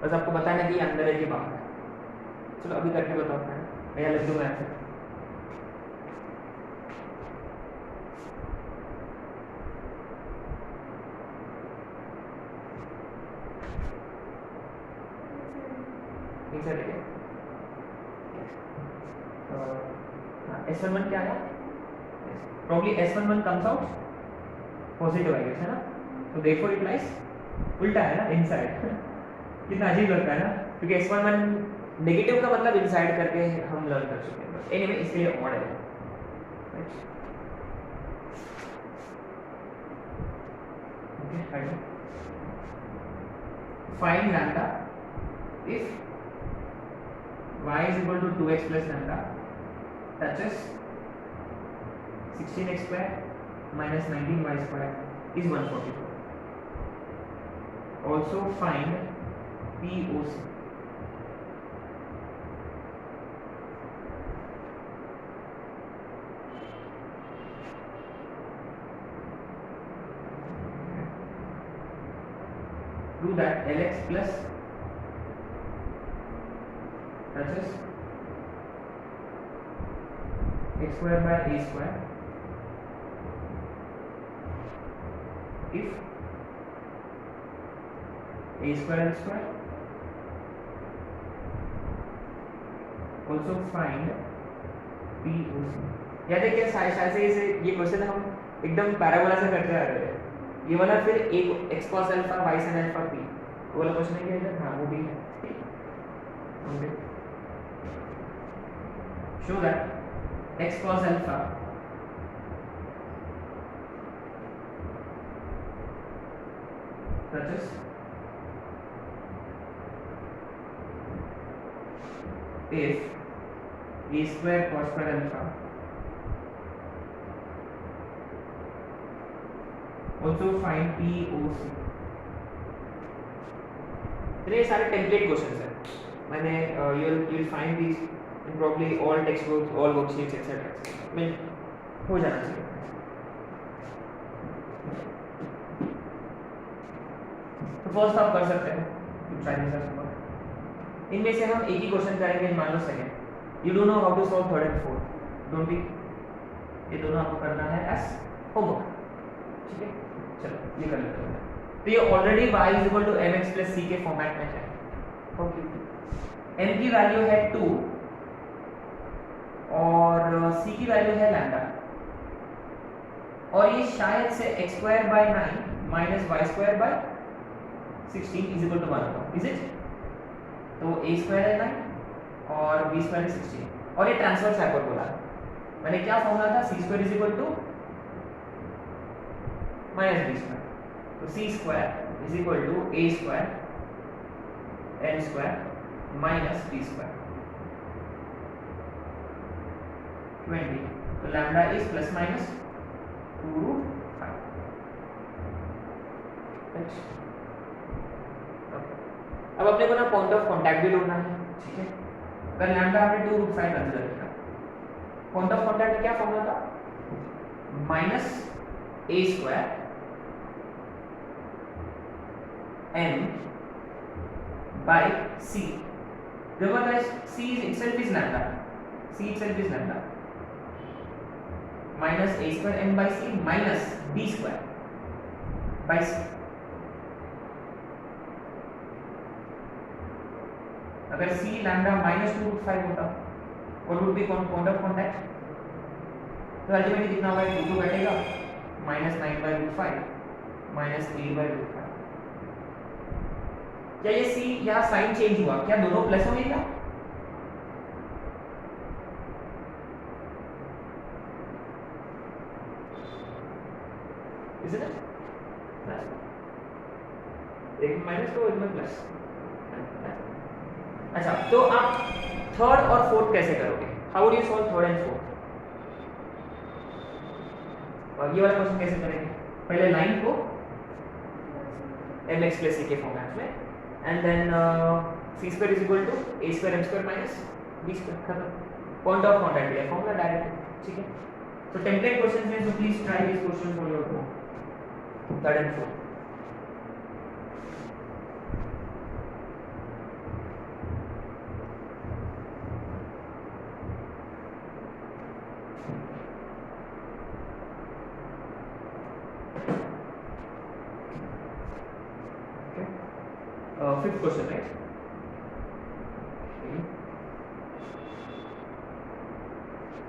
बस आपको बताना कि अंदर है कि बाहर है। चलो अभी करके बताओ, मैं यहाँ लिख दूंगा आंसर। S11 क्या है, probably S11 comes out positive I guess है ना, so therefore it lies उल्टा है ना, इनसाइड। कितना अजीब लगता है ना, क्योंकि x11 नेगेटिव का मतलब इनसाइड करके हम लर्न कर चुके हैं। एनीवे इसके लिए ऑड है। Find lambda if y is equal to 2x plus lambda touches 16x square minus 19y square is 144. Also find POC. Do that Lx plus touches x square by a square if a square and square. Also find POC. याद है क्या, शायद से इसे ये question हम एकदम parabola से करते आ रहे थे। ये वाला फिर एक x cos alpha y sin alpha p वो वाला क्वेश्चन है क्या? हाँ वो भी है। Okay, show that x cos alpha touches if a square cos square alpha also find POC. ये सारे टेम्पलेट क्वेश्चंस हैं, मैंने you'll find these in probably all textbooks, all worksheets, etc. में हो जाना चाहिए। तो फर्स्ट आप कर सकते हैं इनमें से हम एक ही क्वेश्चन करेंगे, मान लो second. You don't know how to solve third and fourth, don't be, ये दोनों आपको करना है एज होमवर्क, ठीक है? चलो ये कर लेते हैं। तो ये already y is equal to mx plus c के फॉर्मेट में है। ओके, m की वैल्यू है 2 और c की वैल्यू है लैम्डा, और ये शायद से x square by 9 minus y square by 16 is equal to 1 होगा, इज इट? तो a स्क्वायर है 9 और b स्क्वायर है 16, और ये ट्रांसवर्स हाइपरबोला है। मैंने क्या फॉर्मूला था, c square is equal to minus b square, तो c square is equal to a square n square minus b square 20, तो लैम्डा इज प्लस माइनस 2√5। अब अपने को ना पॉइंट ऑफ कांटेक्ट भी ढूंढना है, ठीक है? अगर लैम्डा हमने 2√5 कंसीडर किया, पॉइंट ऑफ कांटेक्ट में क्या फॉर्मूला था? Minus a square n by c. Remember guys, c itself is lambda, c itself is lambda, minus a square n by c minus b square by c. अगर c lambda minus 2√5 होता, what would be point of contact? तो ultimately कितना होगा, 2 घटेगा, minus 9/√5 minus 8/√5। क्या ये c या sign change हुआ? क्या दोनों प्लस होंगे क्या? Isn't it? एक माइनस तो एक में प्लस। अच्छा, तो आप थर्ड और फोर्थ कैसे करोगे? How do you solve third and fourth? और ये वाला क्वेश्चन कैसे करेंगे? पहले लाइन को mx प्लस c के फॉर्मेट में, and then c square is equal to a square m square minus b square, खत्म। पॉइंट ऑफ कांटेक्ट लिया, फॉर्मूला डायरेक्ट, ठीक है? So template questions हैं, so please try these questions for your home. Third and fourth. Okay. Fifth question, right? Okay.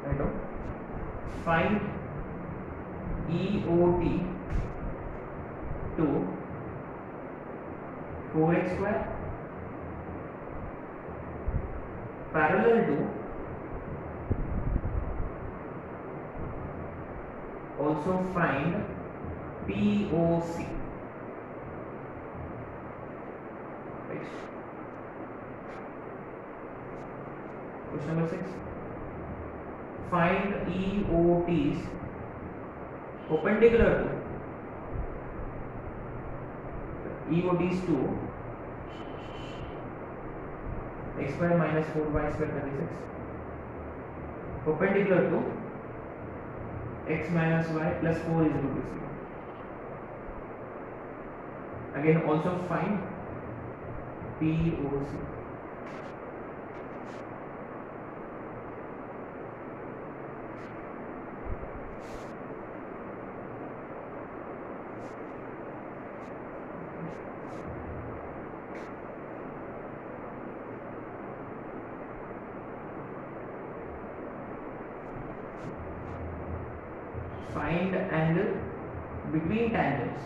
Right now. Find EOT to 4x square parallel to also find POC. Right. Question number 6. Find EOTs perpendicular to EOTs to x square minus 4y square 36 perpendicular to x minus y plus 4 is equal to 0. Again also find POC. Find angle between tangents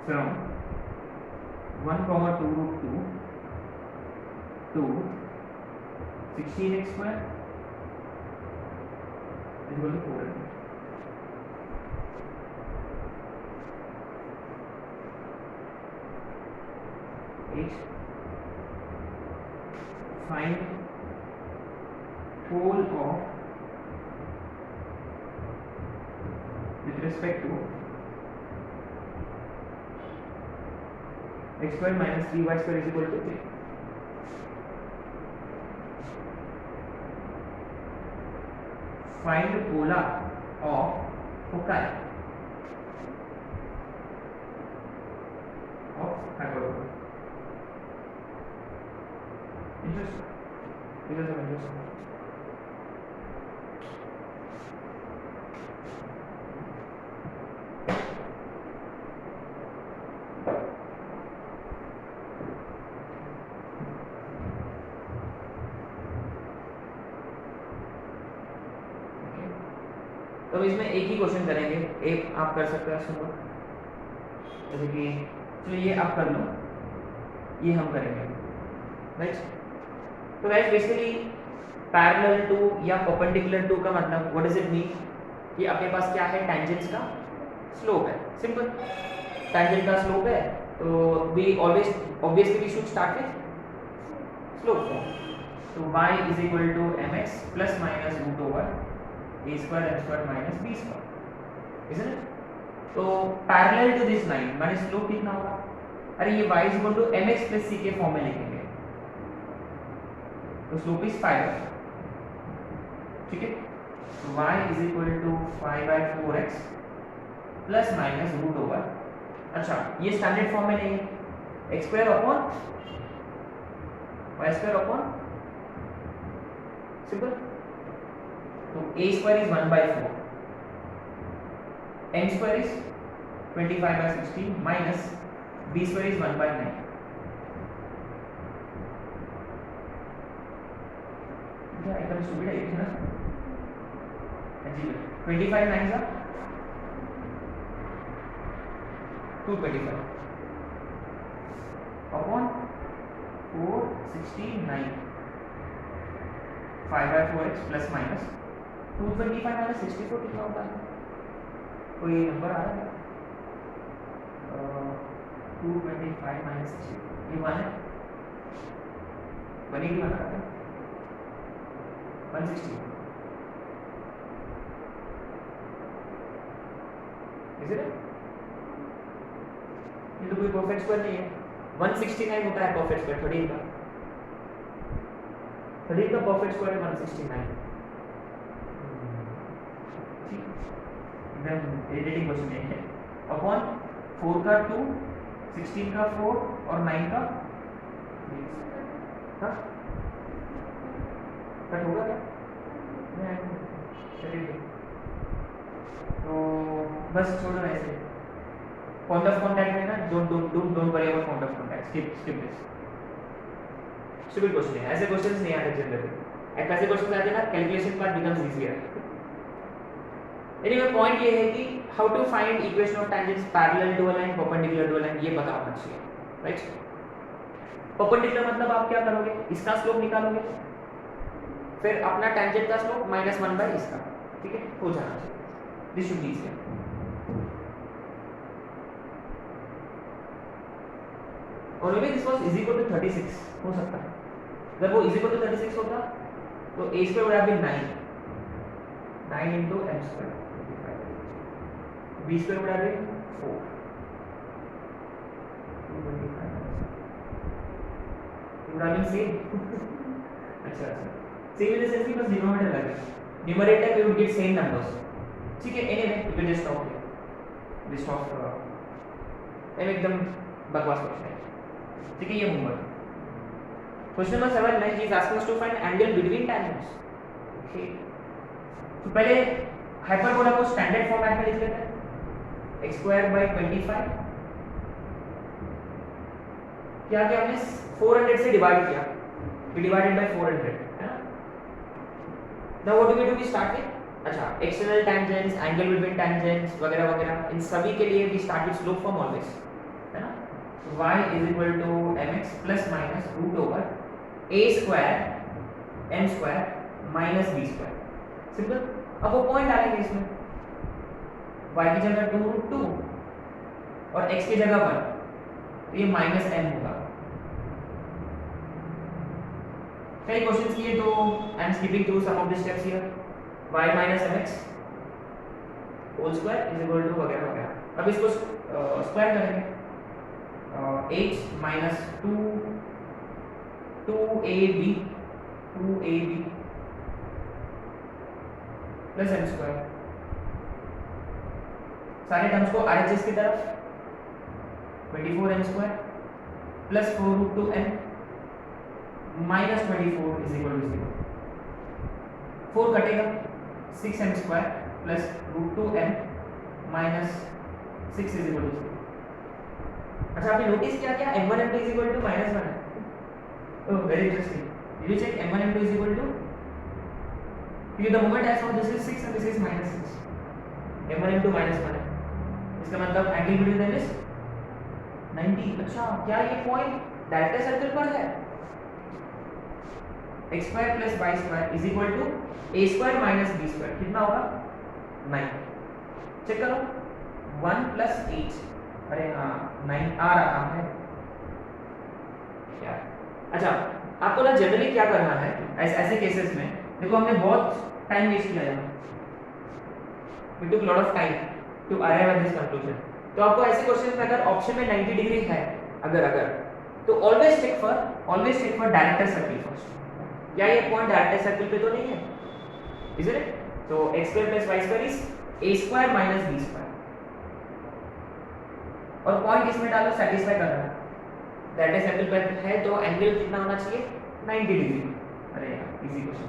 from 1, 2 root 2 to 16x square is equal to 4. Find pole of with respect to x square minus 3y square is equal to 3. Find polar of foci of hyperbola. Interesting. Because of interesting. तो इसमें एक ही question करेंगे, एक आप कर सकते हैं सुनो, जैसे कि चलिए ये आप कर लो, ये हम करेंगे, राइट। तो गाइस बेसिकली पैरेलल टू या परपेंडिकुलर टू का मतलब व्हाट डज इट मीन कि आपके पास क्या है, टेंजेंट्स का स्लोप है, सिंपल। टेंजेंट का स्लोप है तो we always obviously we should start with slope form. तो y is equal to mx plus minus root over a square m square minus b square, isn't it? तो parallel to this line माने slope कितना होगा, अरे ये y is equal to mx plus c के form में लिखेंगे, तो स्लोप इज 5, ठीक है। तो y is equal to 5/4x plus minus root over, अच्छा ये स्टैंडर्ड फॉर्म में नहीं है, x square upon y square upon simple, तो a square is 1/4, m square is 25/16 minus b square is 1/9. क्या एकदम स्टूपिड है ये ना, अजीब है। 25 9 का 225 upon 4 16 9 5/4x plus minus 225 minus 64 कितना होता है, कोई नंबर आ रहा है, 225 माइनस 64 ये 1 है, बनेगी 1 आता है 160, इज इट? ये तो कोई परफेक्ट स्क्वायर नहीं है, 169 होता है परफेक्ट स्क्वायर, 13 का परफेक्ट स्क्वायर 169। एकदम इरिटेटिंग क्वेश्चन है। अपॉन 4 का 2, 16 का 4 और 9 का हाँ कट होगा क्या? चलिए तो बस छोड़ो ऐसे, पॉइंट ऑफ कॉन्टैक्ट है ना, don't worry about point of contact, skip this, stupid question है, ऐसे क्वेश्चंस नहीं आते जनरली, ऐसे क्वेश्चंस आते ना calculation part becomes easier. Anyway point ये है कि how to find equation of tangents parallel to a line perpendicular to a line, ये पता होना चाहिए, राइट। परपेंडिकुलर मतलब आप क्या करोगे, इसका स्लोप निकालोगे, फिर अपना टेंजेंट का स्लोप -1 इसका, ठीक है, हो जाना चाहिए। This should be easy. और maybe this was is equal to 36 हो सकता है। जब वो इज इक्वल टू 36 होता तो a square would have been 9 into m square, b square would have been 4, 225, it would have been same. अच्छा same in the sense कि बस डिनोमिनेटर लगे, numerator we would get same numbers, ठीक है। anyway we will just stop here, list of एकदम बकवास question है, ठीक है। ये होमवर्क क्वेश्चन नंबर 7 में he is asking us to find angle between tangents, okay। तो पहले हाइपरबोला को स्टैंडर्ड फॉर्मेट में लिख लेते हैं, x²/25 क्या किया हमने 400 से डिवाइड किया, we divided by 400 है ना। now what do we do, we start with अच्छा external tangents, angle between tangents वगैरह वगैरह, इन सभी के लिए we start with slope form always, है ना। y is equal to mx plus minus root over a square m square minus b square, simple. अब वो पॉइंट डालेंगे इसमें, y की जगह 2√2 और x की जगह 1, तो ये -m होगा। कई क्वेश्चंस किए तो I am skipping through some of the steps here, y minus mx whole square is equal to वगैरह वगैरह। अब इसको स्क्वायर करेंगे, 8 minus 2ab plus m square, सारे टर्म्स को RHS की तरफ 24m square plus 4√2m minus 24 is equal to 0, 4 कटेगा 6m square plus √2m minus 6 is equal to 0। अच्छा आपने नोटिस किया क्या m1 m2 is equal to -1 है, oh very interesting. Did you check m1 m2 is equal to, क्योंकि the moment I saw this is 6 and this is -6, m1 m2 -1 है, इसका मतलब angle between them is 90। अच्छा क्या ये point director circle पर है, x² + y² is equal to a² - b², कितना होगा 9, चेक करो 1 + 8, अरे हाँ 9 आ रहा है क्या। अच्छा आपको ना जनरली क्या करना है ऐसे केसेस में, देखो हमने बहुत टाइम वेस्ट किया है, we took lot of time to arrive at this conclusion, तो आपको ऐसे क्वेश्चंस में अगर ऑप्शन में 90 डिग्री है अगर तो always check for director circle first, या ये पॉइंट डायरेक्टर सर्कल पे तो नहीं है, इज इट। तो x² + y² is a² - b², और पॉइंट इसमें डालो, सेटिस्फाई करना है, डायरेक्टर सर्कल पे है तो एंगल कितना होना चाहिए 90 डिग्री। अरे यार इजी क्वेश्चन,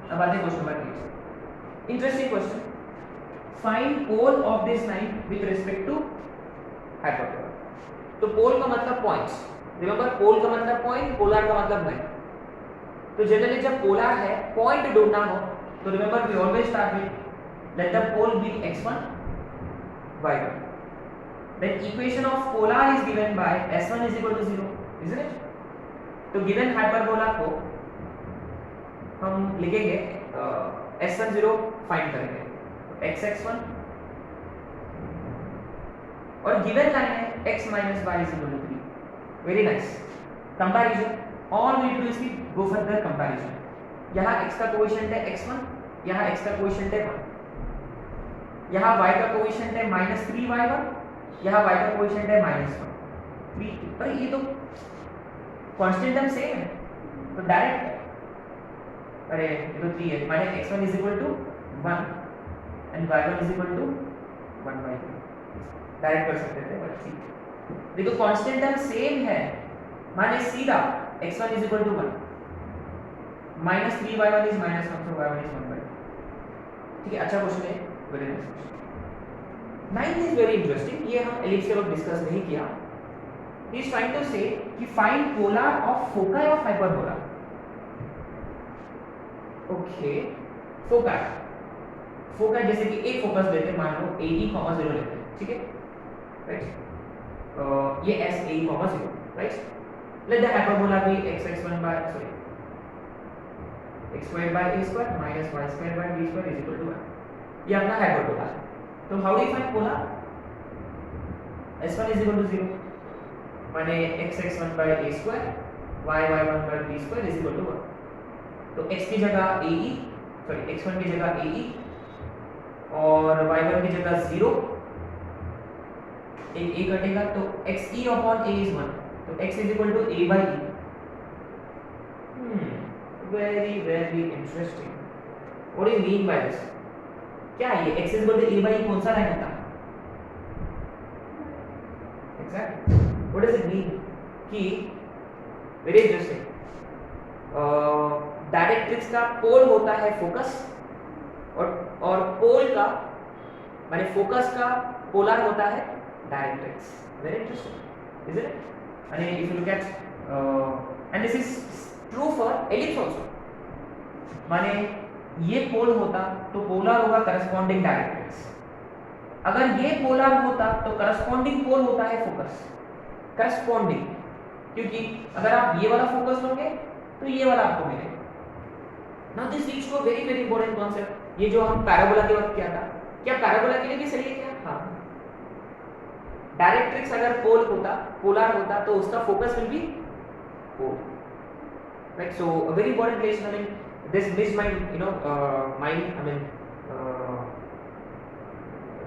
अब आते हैं question number 8, interesting question, find pole of this line with respect to hyperbola. तो पोल का मतलब पॉइंट्स, रिमेंबर पोल का मतलब पॉइंट, पोलर का मतलब लाइन। तो जनरली जब पोलर है पॉइंट ढूंढना हो तो remember we always start with let the pole be x1 y1, then equation of polar is given by s1 is equal to 0, isn't it। तो गिवन हाइपरबोला को हम लिखेंगे s1 0 फाइंड करेंगे, तो x(x1) और गिवन लाइन है x - y is equal to 3, very nice. Comparison, all we do is go for the comparison, यहाँ x का कोएफिशिएंट है x1, यहाँ x का कोएफिशिएंट है 1, यहाँ y का कोएफिशिएंट है -3y1, यहाँ y का कोएफिशिएंट है -1, 3, पर ये तो कांस्टेंट टर्म सेम है, तो डायरेक्ट, अरे ये तो 3 है, माने x1 is equal to 1 and y1 is equal to 1/2, direct कर सकते थे बट ठीक। देखो कांस्टेंट टर्म सेम है, माने सीधा x1 is equal to 1, -3y1 is -1, so y1 is 1/2, ठीक है, अच्छा क्वेश्चन है, very nice question. Ninth is very interesting, ये हम एलिप्स के वक्त डिस्कस नहीं किया। ही इज ट्राइंग टू से कि find polar of foci of hyperbola. Okay, foci, foci जैसे कि एक फोकस लेते हैं, मान लो AE, 0 लेते हैं, ठीक है, राइट, ये SAE, 0, right. Let the hyperbola be x1 by sorry x squared by a square minus y squared by b square is equal to 1। ये अपना हाइपरबोला है। तो how do you find polar? s1 is equal to 0, माने x1 by a square y1 by b square is equal to 1। तो x की जगह AE, sorry x1 की जगह AE और y1 की जगह 0, एक a कटेगा तो xe upon a is 1, तो x is equal to a by e। very very interesting, what do you mean by this? क्या ये x is equal to a by e कौन सा लाइन होता है? exactly, what does it mean कि very interesting, directrix का पोल होता है फोकस, और पोल का माने फोकस का पोलर होता है directrix. Very interesting, is it? and if you look at and this is true for ellipse also, माने ये पोल होता तो पोलर होगा करस्पॉन्डिंग डायरेक्ट्रिक्स, अगर ये पोलर होता तो करस्पॉन्डिंग पोल होता है फोकस, करस्पॉन्डिंग, क्योंकि अगर आप ये वाला फोकस लोगे तो ये वाला आपको मिलेगा। Now this leads to a very very important concept, ये जो हम पैराबोला के वक्त किया था, क्या पैराबोला के लिए भी सही है क्या? हाँ, डायरेक्ट्रिक्स अगर पोल होता, पोलर होता, तो उसका focus will be pole, right. So a very important lesson, I mean this miss mind, you know, mind, I mean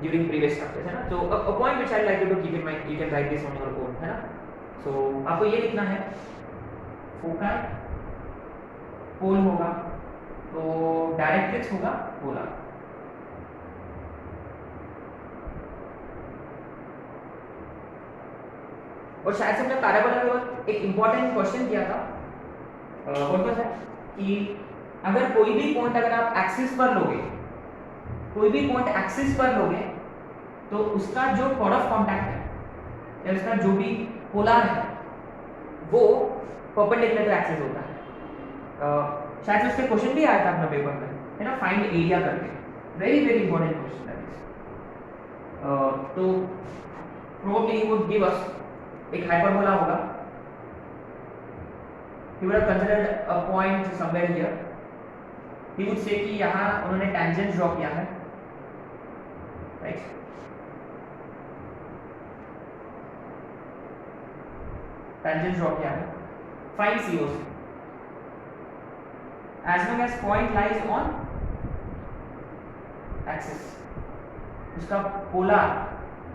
during previous chapters, है ना। so a point which I like you to keep in mind, you can write this on your own, है ना। so आपको ये लिखना है, foci पोल होगा तो डायरेक्ट्रिक्स होगा पोलर। और शायद से हमने पैराबोला के वक्त एक इंपॉर्टेंट क्वेश्चन किया था, कौन सा है कि अगर कोई भी पॉइंट अगर आप एक्सिस पर लोगे, कोई भी पॉइंट एक्सिस पर लोगे, तो उसका जो कोड ऑफ कांटेक्ट है या उसका जो भी पोलर है वो परपेंडिकुलर टू एक्सिस होता है। शायद से उसके क्वेश्चन भी आया था अपना पेपर में, है ना, फाइंड एरिया करके, very very important question that is. तो probably he would give us एक हाइपरबोला होगा, he would have considered a point somewhere here, he would say कि यहाँ उन्होंने tangent ड्रॉ किया है, right, tangent ड्रॉ किया है, find COC as long as point lies on axis, उसका पोलर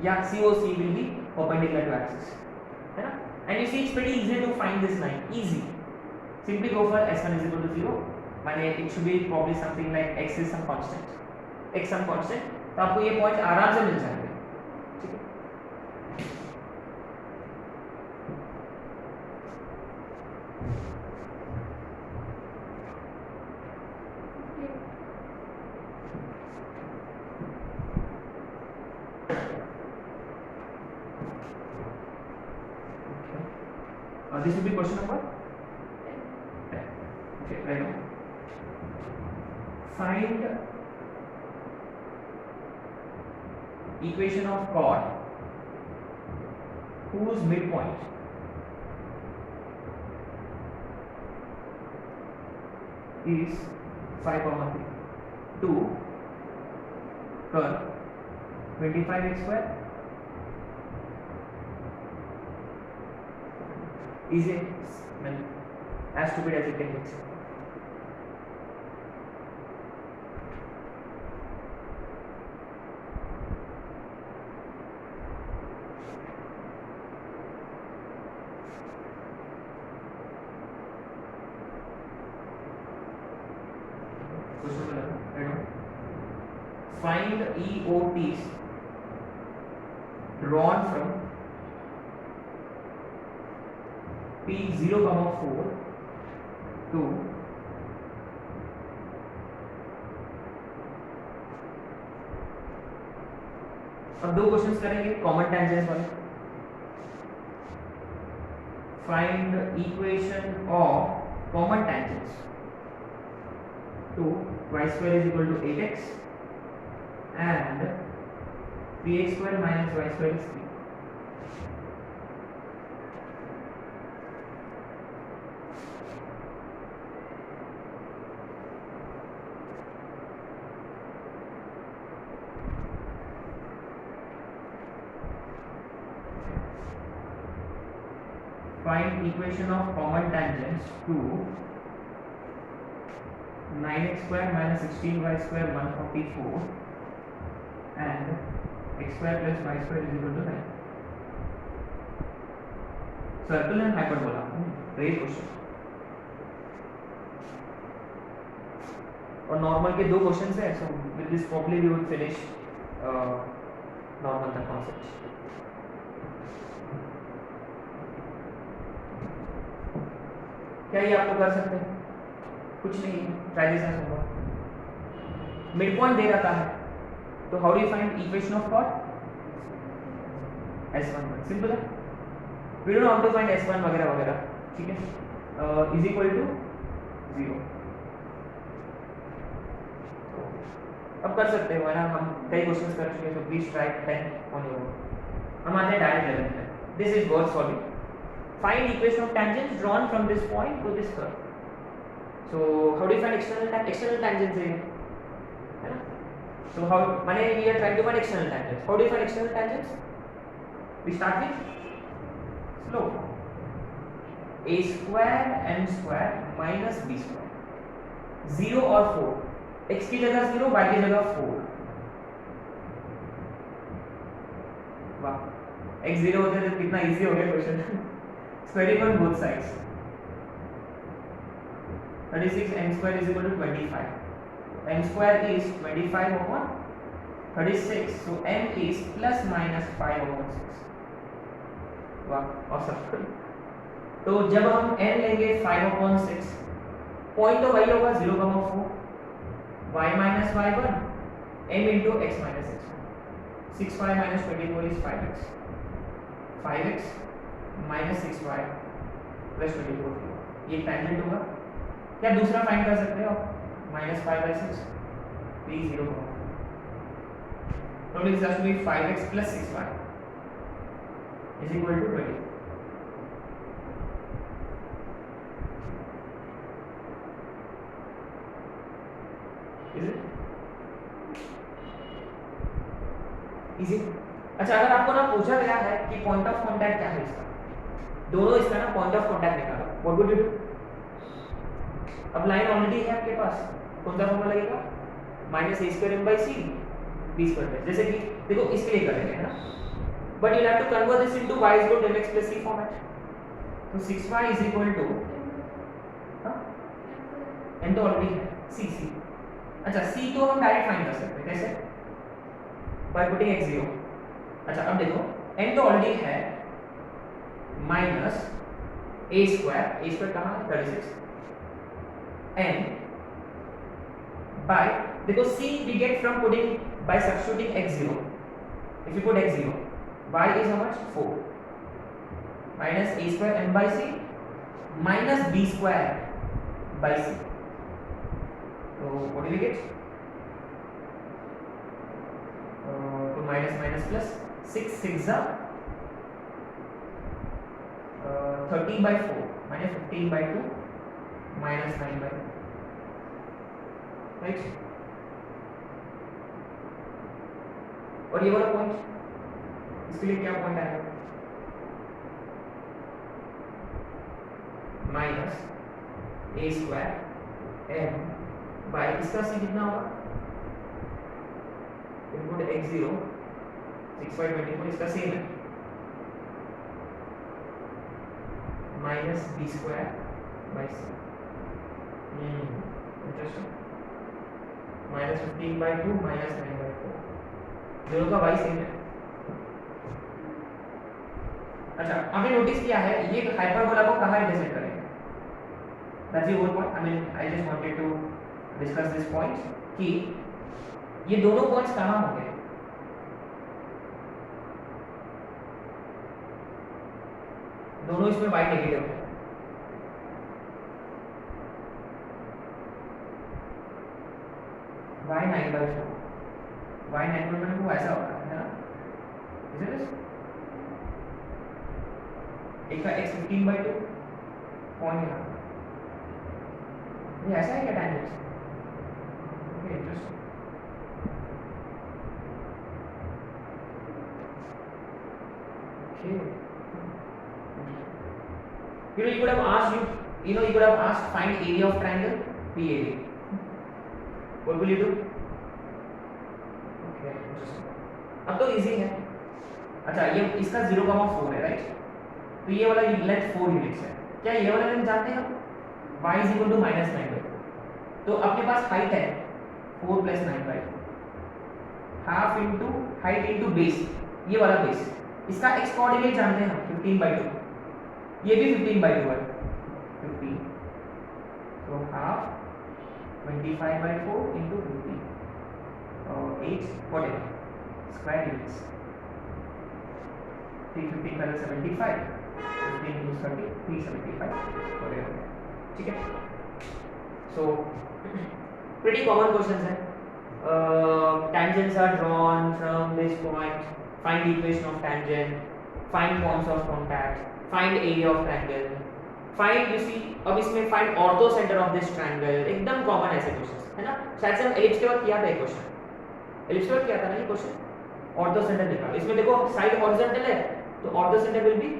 या COC will be perpendicular to axis, है ना। and you see it's pretty easy to find this line, easy, simply go for s1 is equal to 0, माने it should be probably something like x is some constant, x some constant, तो आपको ये point आराम से मिल जाएंगे, ठीक है। This will be question number 10. Okay, right now. Find equation of chord whose midpoint is 5,3 to curve 25x square is it, I mean, as stupid as it can be. Find EOTs drawn from P0,4 to अब दो questions करेंगे common tangents वाले। Find equation of common tangents to y square is equal to 8x and 3x square minus y square is 3. Find equation of common tangents to 9x square minus 16y square 144 and x square plus y square is equal to 9. Circle and hyperbola. Great question. और normal के दो questions हैं, so with this probably we would finish normal का concept. क्या ये आपको कर सकते हैं? कुछ नहीं है, ट्रांजिशन होगा। मिड पॉइंट दे रखा है, तो how do you find equation of कॉट? S11 सिंपल है, we don't want to find S1 वगैरह वगैरह, ठीक है, इज इक्वल टू 0। अब कर सकते हो, है ना, हम कई क्वेश्चंस कर चुके हैं, तो please try 10 on your own. हम आते हैं डायरेक्ट लेवल पे। This is worth solving. Find equation of tangents drawn from this point to this curve. So how do you find external tangents here? है ना? So how माने we are trying to find external tangents. How do you find external tangents? We start with slope. A square m square minus b square. 0 और 4. x की जगह 0, y की जगह 4. वाह, x 0 होते तो कितना इजी हो गया question. Square it on both sides. 36 m square is equal to 25. M square is 25 upon 36. So m is plus minus 5 upon 6. वाह, awesome. तो जब हम n लेंगे 5 upon 6, पॉइंट तो वही होगा 0,4, y minus y1, m into x minus x1. 6y minus 24 is 5x. 5x minus 6y plus 24, ये tangent होगा। क्या दूसरा फाइंड कर सकते हो? माइनस 5/6, 0 होगा। तो it has to be 5x plus 6y is equal to 20। Is it easy? अच्छा, अगर आपको ना पूछा गया है कि पॉइंट ऑफ कांटेक्ट क्या है इसका, दोनों इसका ना पॉइंट ऑफ कांटेक्ट निकालो, व्हाट वुड यू डू? अब लाइन ऑलरेडी है आपके पास, कौन सा फॉर्मूला लगेगा? -a²m/c b²। जैसे कि देखो इसके लिए करेंगे, है ना, but you have to convert this into y is equal to mx plus c format. तो 6y is equal to m तो ऑलरेडी है, c। अच्छा, c तो हम डायरेक्ट फाइंड कर सकते हैं, कैसे? By putting x 0। अच्छा, अब देखो m तो ऑलरेडी है माइनस a² कहाँ है? 36 m by, देखो c we get from putting by substituting x0. if you put x0, y is how much? 4 minus a² m by c minus b² by c. so what do we get? तो minus minus plus 6 6 30/4 minus 15/2 minus 9/2, right? और ये वाला point, इसके लिए क्या point आएगा? Minus a² m bye इसका c कितना होगा? इनपुट x0 6/24, इसका सेम है, minus b² by c। Interesting. Minus 15/2 minus 9/4, दोनों का y सेम है। अच्छा, आपने नोटिस किया है ये हाइपरबोला को कहाँ रिप्रेजेंट करेंगे? That's the whole point. I mean I just wanted to discuss this point कि ये दोनों पॉइंट्स कहाँ होंगे? दोनों इसमें y नेगेटिव है, y 9/4, y 9/4 ऐसा होगा है ना, इज इट? एक का x 15/2 कौन है ये, ऐसा है क्या tangent? Okay interesting. Okay. You could have asked you could have asked find area of triangle PAB. What will you do? Okay, interesting. अब तो इजी है। अच्छा ये इसका 0,4 है राइट, तो ये वाला लेंथ 4 यूनिट्स है। क्या ये वाला लेंथ जानते हैं हम? y is equal to -9/4, तो अपने पास हाइट है 4 + 9/4, half into height into base, ये वाला बेस, इसका x कोऑर्डिनेट जानते हैं हम 15/2, ये भी 15/2 है 15, तो हाफ 25/4 इंटू 15 और 8 whatever स्क्वायर यूनिट्स, 315 का 75, 15 into 30 375 whatever, ठीक है। सो pretty common questions है। Tangents are drawn from this point, find equation of tangent, find points of contact, find area of triangle, find you see, अब इसमें find ortho center of this triangle, एकदम common ऐसे questions है ना। शायद से हम एलिप्स के बाद किया था ये क्वेश्चन, एलिप्स के बाद किया था ना ये क्वेश्चन, ऑर्थो सेंटर निकालो। इसमें देखो साइड हॉरिजॉन्टल है तो ऑर्थो सेंटर विल बी,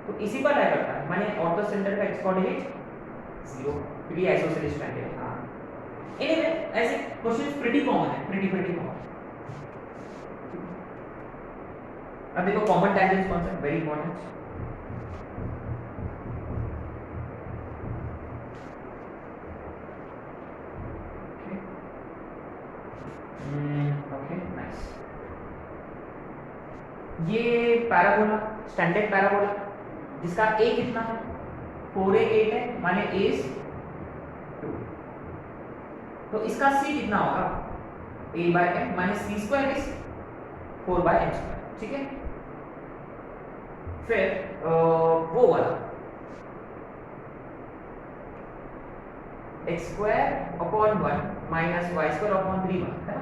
तो इसी पर लाई करता है, माने ऑर्थो सेंटर का x कोऑर्डिनेट 0 क्योंकि आइसोसेलेस ट्रायंगल है। हां एनीवे ऐसे क्वेश्चंस प्रीटी कॉमन है, प्रीटी कॉमन। अब देखो कॉमन टेंजेंट्स कौन सा है, वेरी इंपॉर्टेंट। ओके नाइस, ये पैराबोला, स्टैंडर्ड पैराबोला जिसका a कितना है 4a 8 है, माने a is 2, तो इसका c कितना होगा a/m माने c² is 4/m², ठीक है। फिर वो वाला x² upon 1 minus y² upon 3 है ना,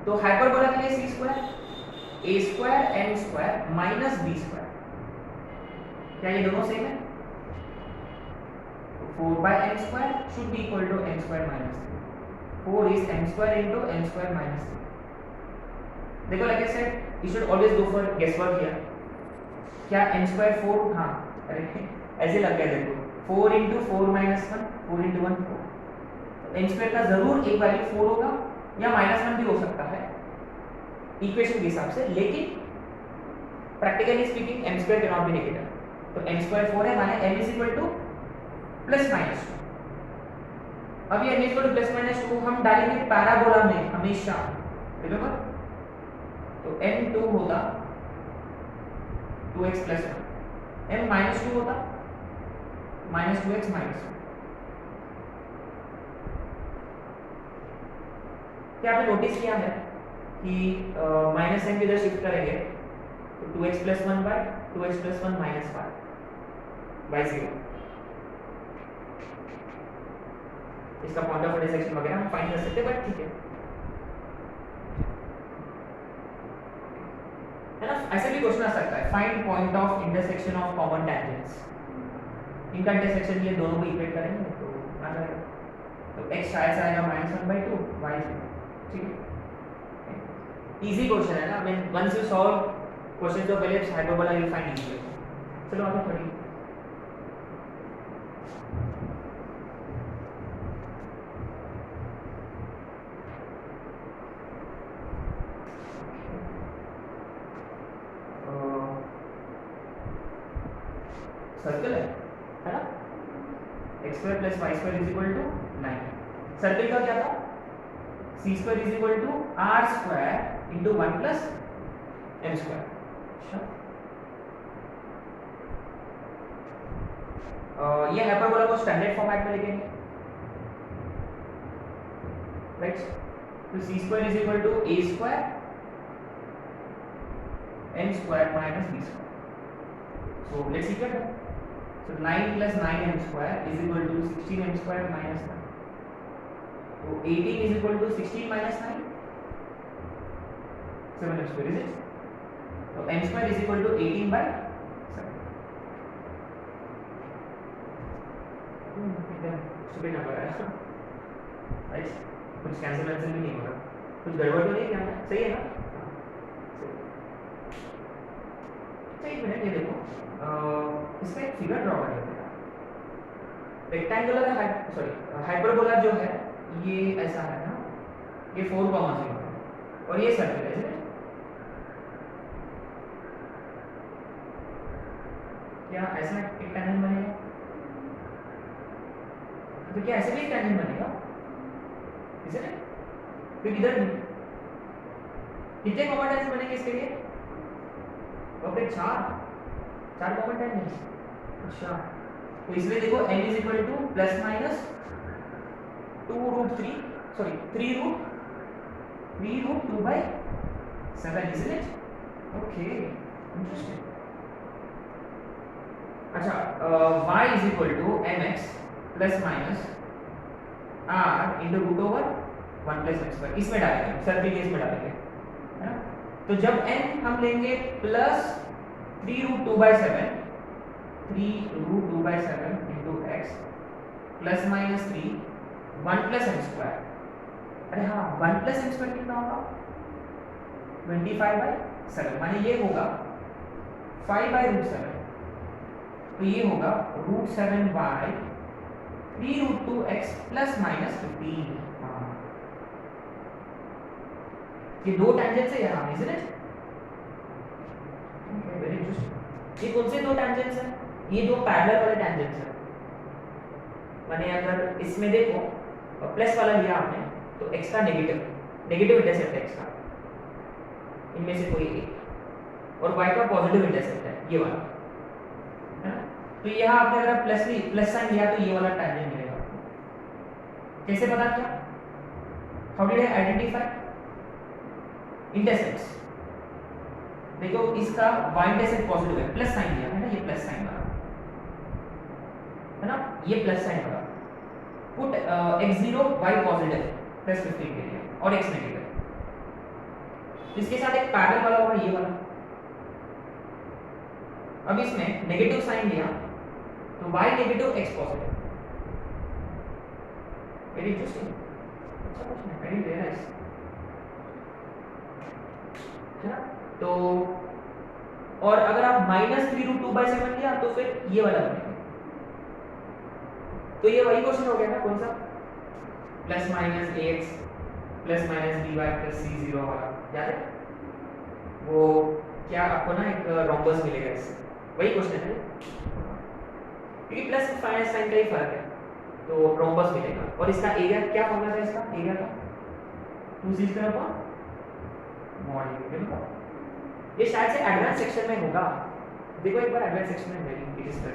तो हाइपरबोला के लिए c² a² m² minus b², क्या ये दोनों सेम है? 4/m² should be equal to m² minus 3, 4 is m² into m² minus 3। देखो like I said, you should always go for guesswork here। क्या m² 4, हाँ अरे ऐसे लग गया देखो 4 into 4 minus 1, 4 into 1 4, m² का जरूर एक वैल्यू 4 होगा या -1 भी हो सकता है इक्वेशन के हिसाब से, लेकिन practically speaking m² can not be negative, तो m² 4 है माने m is equal to +-2। अब ये m is equal to +-2 हम डालेंगे पैराबोला में हमेशा, रिमेंबर, तो m2 होगा 2x + 1, m -2 होता -2x -2। क्या आपने नोटिस किया है कि माइनस m इधर शिफ्ट करेंगे तो 2x + 1 by 2x + 1 minus 1 0, इसका पॉइंट ऑफ इंटरसेक्शन वगैरह हम फाइंड कर सकते हैं, बट ठीक है ना। ऐसे भी क्वेश्चन आ सकता है, find point of intersection of common tangents, इनका इंटरसेक्शन ये दोनों को इक्वेट करेंगे तो आ जाएगा, तो x शायद से आएगा -1/2 y 0, ठीक है। इजी क्वेश्चन है ना, I mean once you solve questions of ellipse hyperbola you find easy. चलो आगे पढ़िए। सर्कल है ना, x² + y² = 9। सर्कल का क्या था, c² = r² into 1 + m²। ये हाइपरबोला को स्टैंडर्ड फॉर्मेट में लिखेंगे, राइट, तो c² = a² m² - b²। So let's equate them. So 9 plus 9m square is equal to 16m square minus 9. So 18 is equal to 16 minus 9, 7m square, is it? So m square is equal to 18 by 7. एकदम stupid number है, right? कुछ cancel भी नहीं होगा, कुछ गड़बड़ तो नहीं क्या है? सही है ना? तो एक मिनट ये देखो, इसका एक फिगर ड्रॉ कर लेते हैं। रेक्टेंगुलर हाइपरबोला जो है ये ऐसा है ना, ये 4,0 है और ये सर्कल है, isn't it? क्या ऐसा एक टेंजेंट बनेगा? तो क्या ऐसे भी एक टेंजेंट बनेगा? isn't it? फिर इधर भी कितने कॉमन टेंजेंट बनेंगे इसके लिए? ओके, चार कॉमन टेंजेंट्स। अच्छा, तो इसमें देखो n is equal to plus minus 3 root 2 by 7, isn't it? Okay, interesting. अच्छा, y is equal to mx plus minus r into root over 1 plus m square, इसमें डालेंगे, सर्किल केस में डालेंगे, है ना? तो जब n हम लेंगे plus 3 root 2 by 7 into x plus minus 3 1 plus m square. अरे हाँ, 1 प्लस m स्क्वायर कितना होगा? 25 by 7, माने ये होगा 5 by रूट 7, तो ये होगा root 7 by 3 root 2x plus minus 15। ये दो टेंजेंट्स है यहाँ, isn't it? Very interesting. ये कौन से दो टेंजेंट्स हैं? ये दो पैरेलल वाले टेंजेंट्स हैं। माने अगर इसमें देखो प्लस वाला लिया आपने तो x का नेगेटिव इंटरसेप्ट है x का, इनमें से कोई एक, और y का पॉजिटिव इंटरसेप्ट है ये वाला, है ना? तो यहाँ आपने अगर प्लस साइन लिया तो ये वाला टेंजेंट मिलेगा। कैसे पता किया? How did I identify intercepts? देखो इसका y इंटरसेप्ट पॉजिटिव है, प्लस साइन लिया है ना, ये प्लस साइन वाला है ना, ये प्लस साइन वाला, put x0 y positive plus 15 के लिए और x नेगेटिव, इसके साथ एक पैरेलल वाला होगा ये वाला। अब इसमें नेगेटिव साइन लिया तो y negative x positive. Very interesting, अच्छा क्वेश्चन है, वेरी रियलाइज, है ना? तो और अगर आप माइनस 3 रूट 2 by 7 लिया तो फिर ये वाला बनेगा। तो ये वही क्वेश्चन हो गया ना, कौन सा? Plus minus ax plus minus by plus c0 वाला, याद है? वो क्या आपको ना एक रोम्बस मिलेगा इससे, वही क्वेश्चन है, क्योंकि प्लस माइनस साइन का ही फर्क है, तो रोम्बस मिलेगा। और इसका एरिया क्या फॉर्मूला था इसका? एरिया का 2c² मॉड। ये शायद से एडवांस सेक्शन में होगा, देखो एक बार एडवांस सेक्शन में वेरी इट इज कर।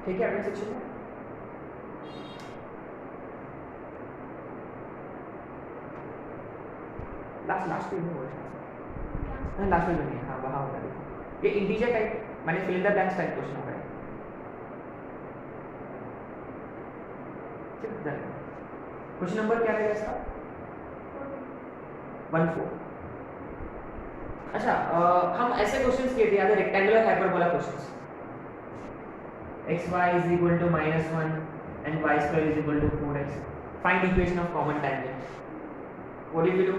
ठीक है, एडवांस सेक्शन में लास्ट पेज में होगा, लास्ट पेज में, हाँ वहाँ होगा। देखो ये इंटीजर टाइप, मैंने fill in the blanks type question होगा। क्वेश्चन नंबर क्या रहेगा इसका? 14। अच्छा, हम ऐसे क्वेश्चंस किए थे याद है, rectangular hyperbola questions, xy is equal to -1 and y square is equal to 4x, find equation of common tangent. What did we do?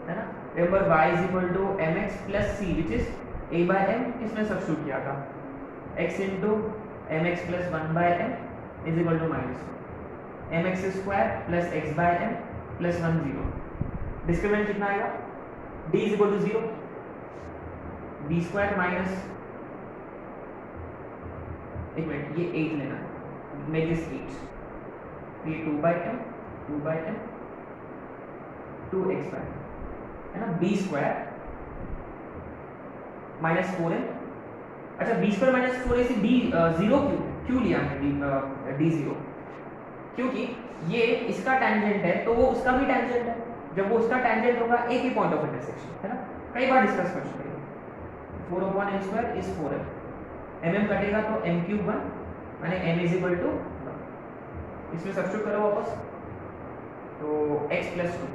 है ना, remember y is equal to mx plus c which is a by m, इसमें substitute किया था, x into mx plus 1 by m is equal to -1, mx square plus x by m plus 1 0, discriminant कितना आएगा? d is equal to 0, b square minus, एक minute, ये 8 लेना, make this 8, ये 2 by m 2x by m, है ना, B square minus 4m। अच्छा B square minus 4a से डी जीरो क्यों लिया हमने डी जीरो, क्योंकि ये इसका टैंजेंट है तो वो उसका भी टैंजेंट है, जब वो उसका टैंजेंट होगा एक ही पॉइंट ऑफ इंटरसेक्शन, है ना, कई बार डिस्कस कर चुके हैं। 4/m² इज 4m, mm कटेगा तो m³ 1 माने m इज इक्वल टू 1, इसमें सब्स्टिट्यूट करो वापस तो x + 2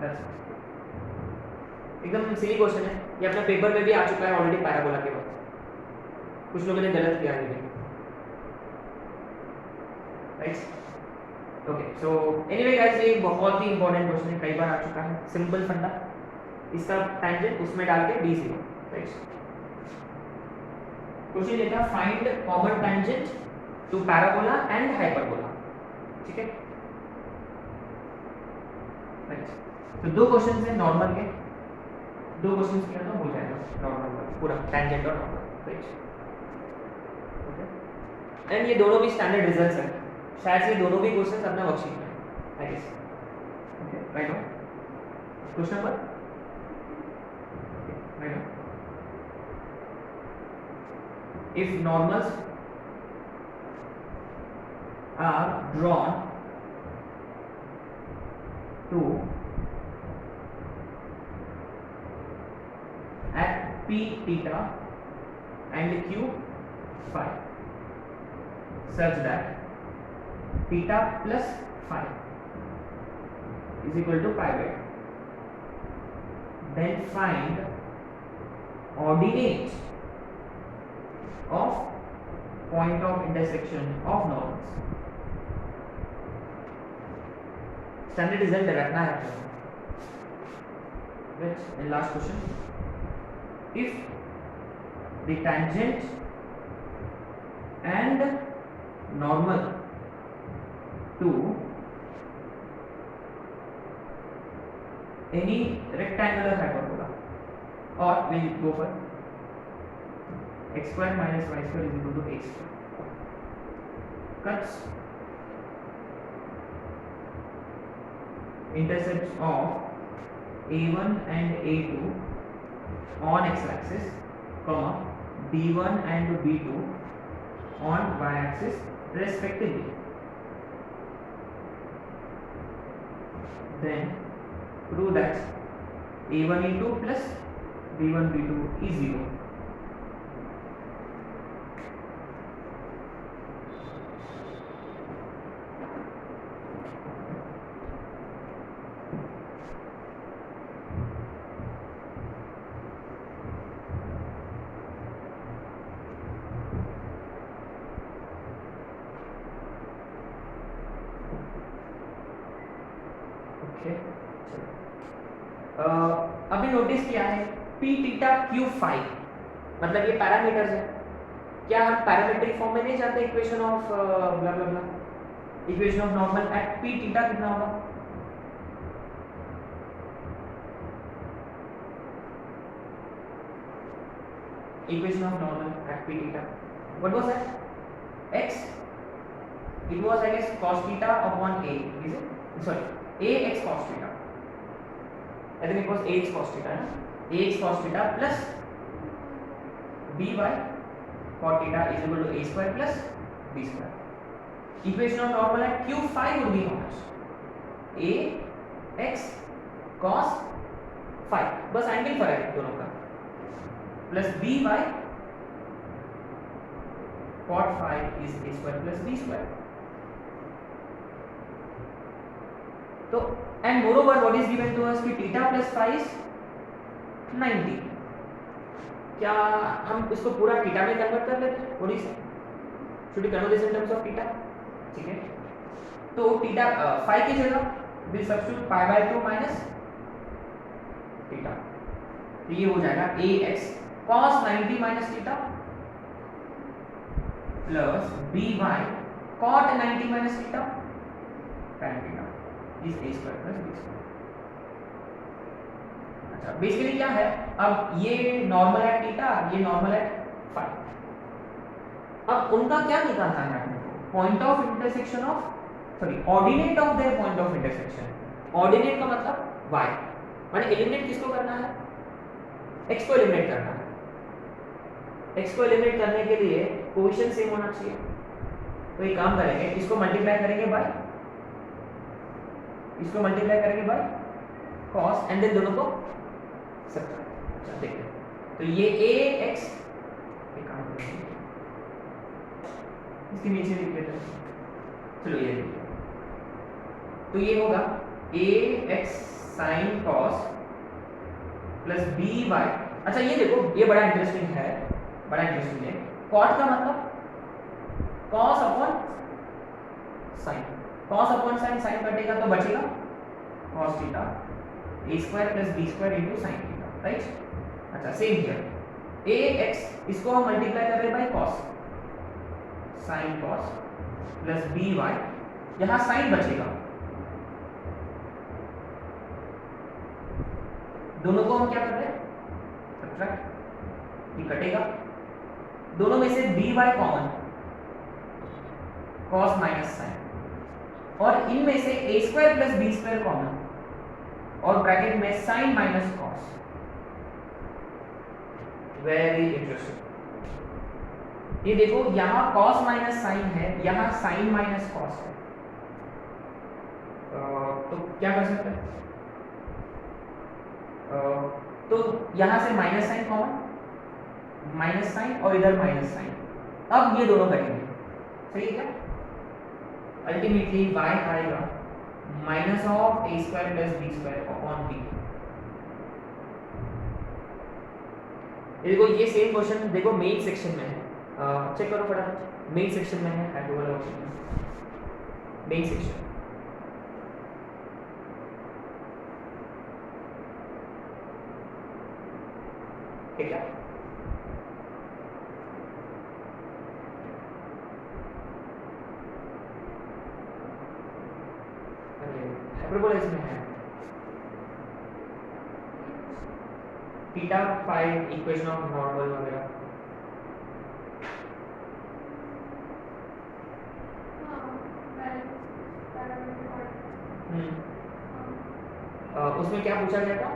दैट्स एकदम सिली क्वेश्चन है, ये अपने पेपर में भी आ चुका है ऑलरेडी पैराबोला के वक्त, कुछ लोगों ने गलत किया है right. Okay so anyway guys ये बहुत ही इंपॉर्टेंट क्वेश्चन है, कई बार आ चुका है, सिंपल फंडा, इसका टैंजेंट उसमें डाल के d0 राइट। क्वेश्चन ये था find common tangent to parabola and hyperbola, ठीक है राइट। तो दो क्वेश्चन है नॉर्मल के, दो क्वेश्चन किया तो हो जाएगा नॉर्मल पूरा टैंजेंट और नॉर्मल राइट। ओके एंड ये दोनों भी स्टैंडर्ड रिजल्ट्स हैं, शायद से दोनों भी क्वेश्चंस अपना वर्कशीट में I guess. Okay right no question number right no, if normals are drawn to at p theta and q phi such that theta plus phi is equal to pi by 2, then find ordinate of point of intersection of normals। Standard result रखना है आपको। Next and last question, if the tangent and normal to any rectangular hyperbola, or we'll go for x² - y² is equal to a², cuts intercepts of a1 and a2 on x-axis, comma b1 and b2 on y-axis respectively, then prove that a1 a2 plus b1 b2 is 0। अभी notice किया है p theta q phi, मतलब ये parameters है, क्या हम parametric form में नहीं जाते, equation of blah blah blah, equation of normal at p theta कितना होगा, equation of normal at p theta what was that, x it was I guess cos theta upon a, is it, sorry ax cos theta, I think it was ax cos theta, ax cos theta plus by cot theta is equal to a square plus b square। Equation of normal at q phi would be how much, a x cos phi, बस angle फर्क है दोनों का, plus by cot phi is a square plus b square। तो and moreover what is given to us कि theta plus phi is 90, क्या हम इसको पूरा थीटा में कन्वर्ट कर लेते हैं, what is should we convert this in terms of theta, ठीक है, तो थीटा phi की जगह we substitute pi by 2 minus theta, तो ये हो जाएगा ax cos 90 minus theta plus by cot 90 minus theta tan theta is a square plus b square। अच्छा बेसिकली क्या है, अब ये नॉर्मल है थीटा, ये नॉर्मल है फाई, अब उनका क्या निकालना है आपको, point of intersection of, sorry ordinate of their point of intersection, ordinate का मतलब y, माने एलिमिनेट किसको करना है, x को एलिमिनेट करना है। x को एलिमिनेट करने के लिए कोएफिशिएंट सेम होना चाहिए। तो एक काम करेंगे, इसको मल्टीप्लाई करेंगे बाय, इसको मल्टीप्लाई करेंगे बाय cos एंड देन दोनों को सब्ट्रैक्ट। अच्छा देखते हैं, तो ये ax एक काम करेंगे, इसके नीचे लिख देते हैं, चलो ये तो ये होगा ax sin cos प्लस by। अच्छा ये देखो, ये बड़ा इंटरेस्टिंग है, बड़ा इंटरेस्टिंग है। cot का मतलब cos upon sin, cos upon sin, sin कटेगा तो बचेगा cos theta a square plus b square into sin theta, right. अच्छा सेम हियर ax इसको हम मल्टीप्लाई कर रहे हैं बाय cos, sin cos प्लस by, यहां sin बचेगा, दोनों को हम क्या कर रहे हैं सब्ट्रैक्ट, ये कटेगा, दोनों में से by common, cos minus sin, और इनमें से a square plus b square common, और ब्रैकेट में sin minus cos। Very interesting, ये देखो यहां cos माइनस sin है, यहां sin माइनस cos है। तो क्या कर सकते हैं, तो यहां से minus sign common, minus sine और इधर माइनस साइन, अब ये दोनों कटेंगे, सही है क्या। अल्टीमेटली y आएगा minus of a square plus b square upon b। ये देखो ये सेम क्वेश्चन देखो मेन सेक्शन में है, चेक करो फटाफट, मेन सेक्शन में है हाइड्रोगोनल ऑप्शन, मेन सेक्शन। ठीक है, हाइपरबोला इसमें है, theta five equation of normal वगैरह। उसमें क्या पूछा गया था,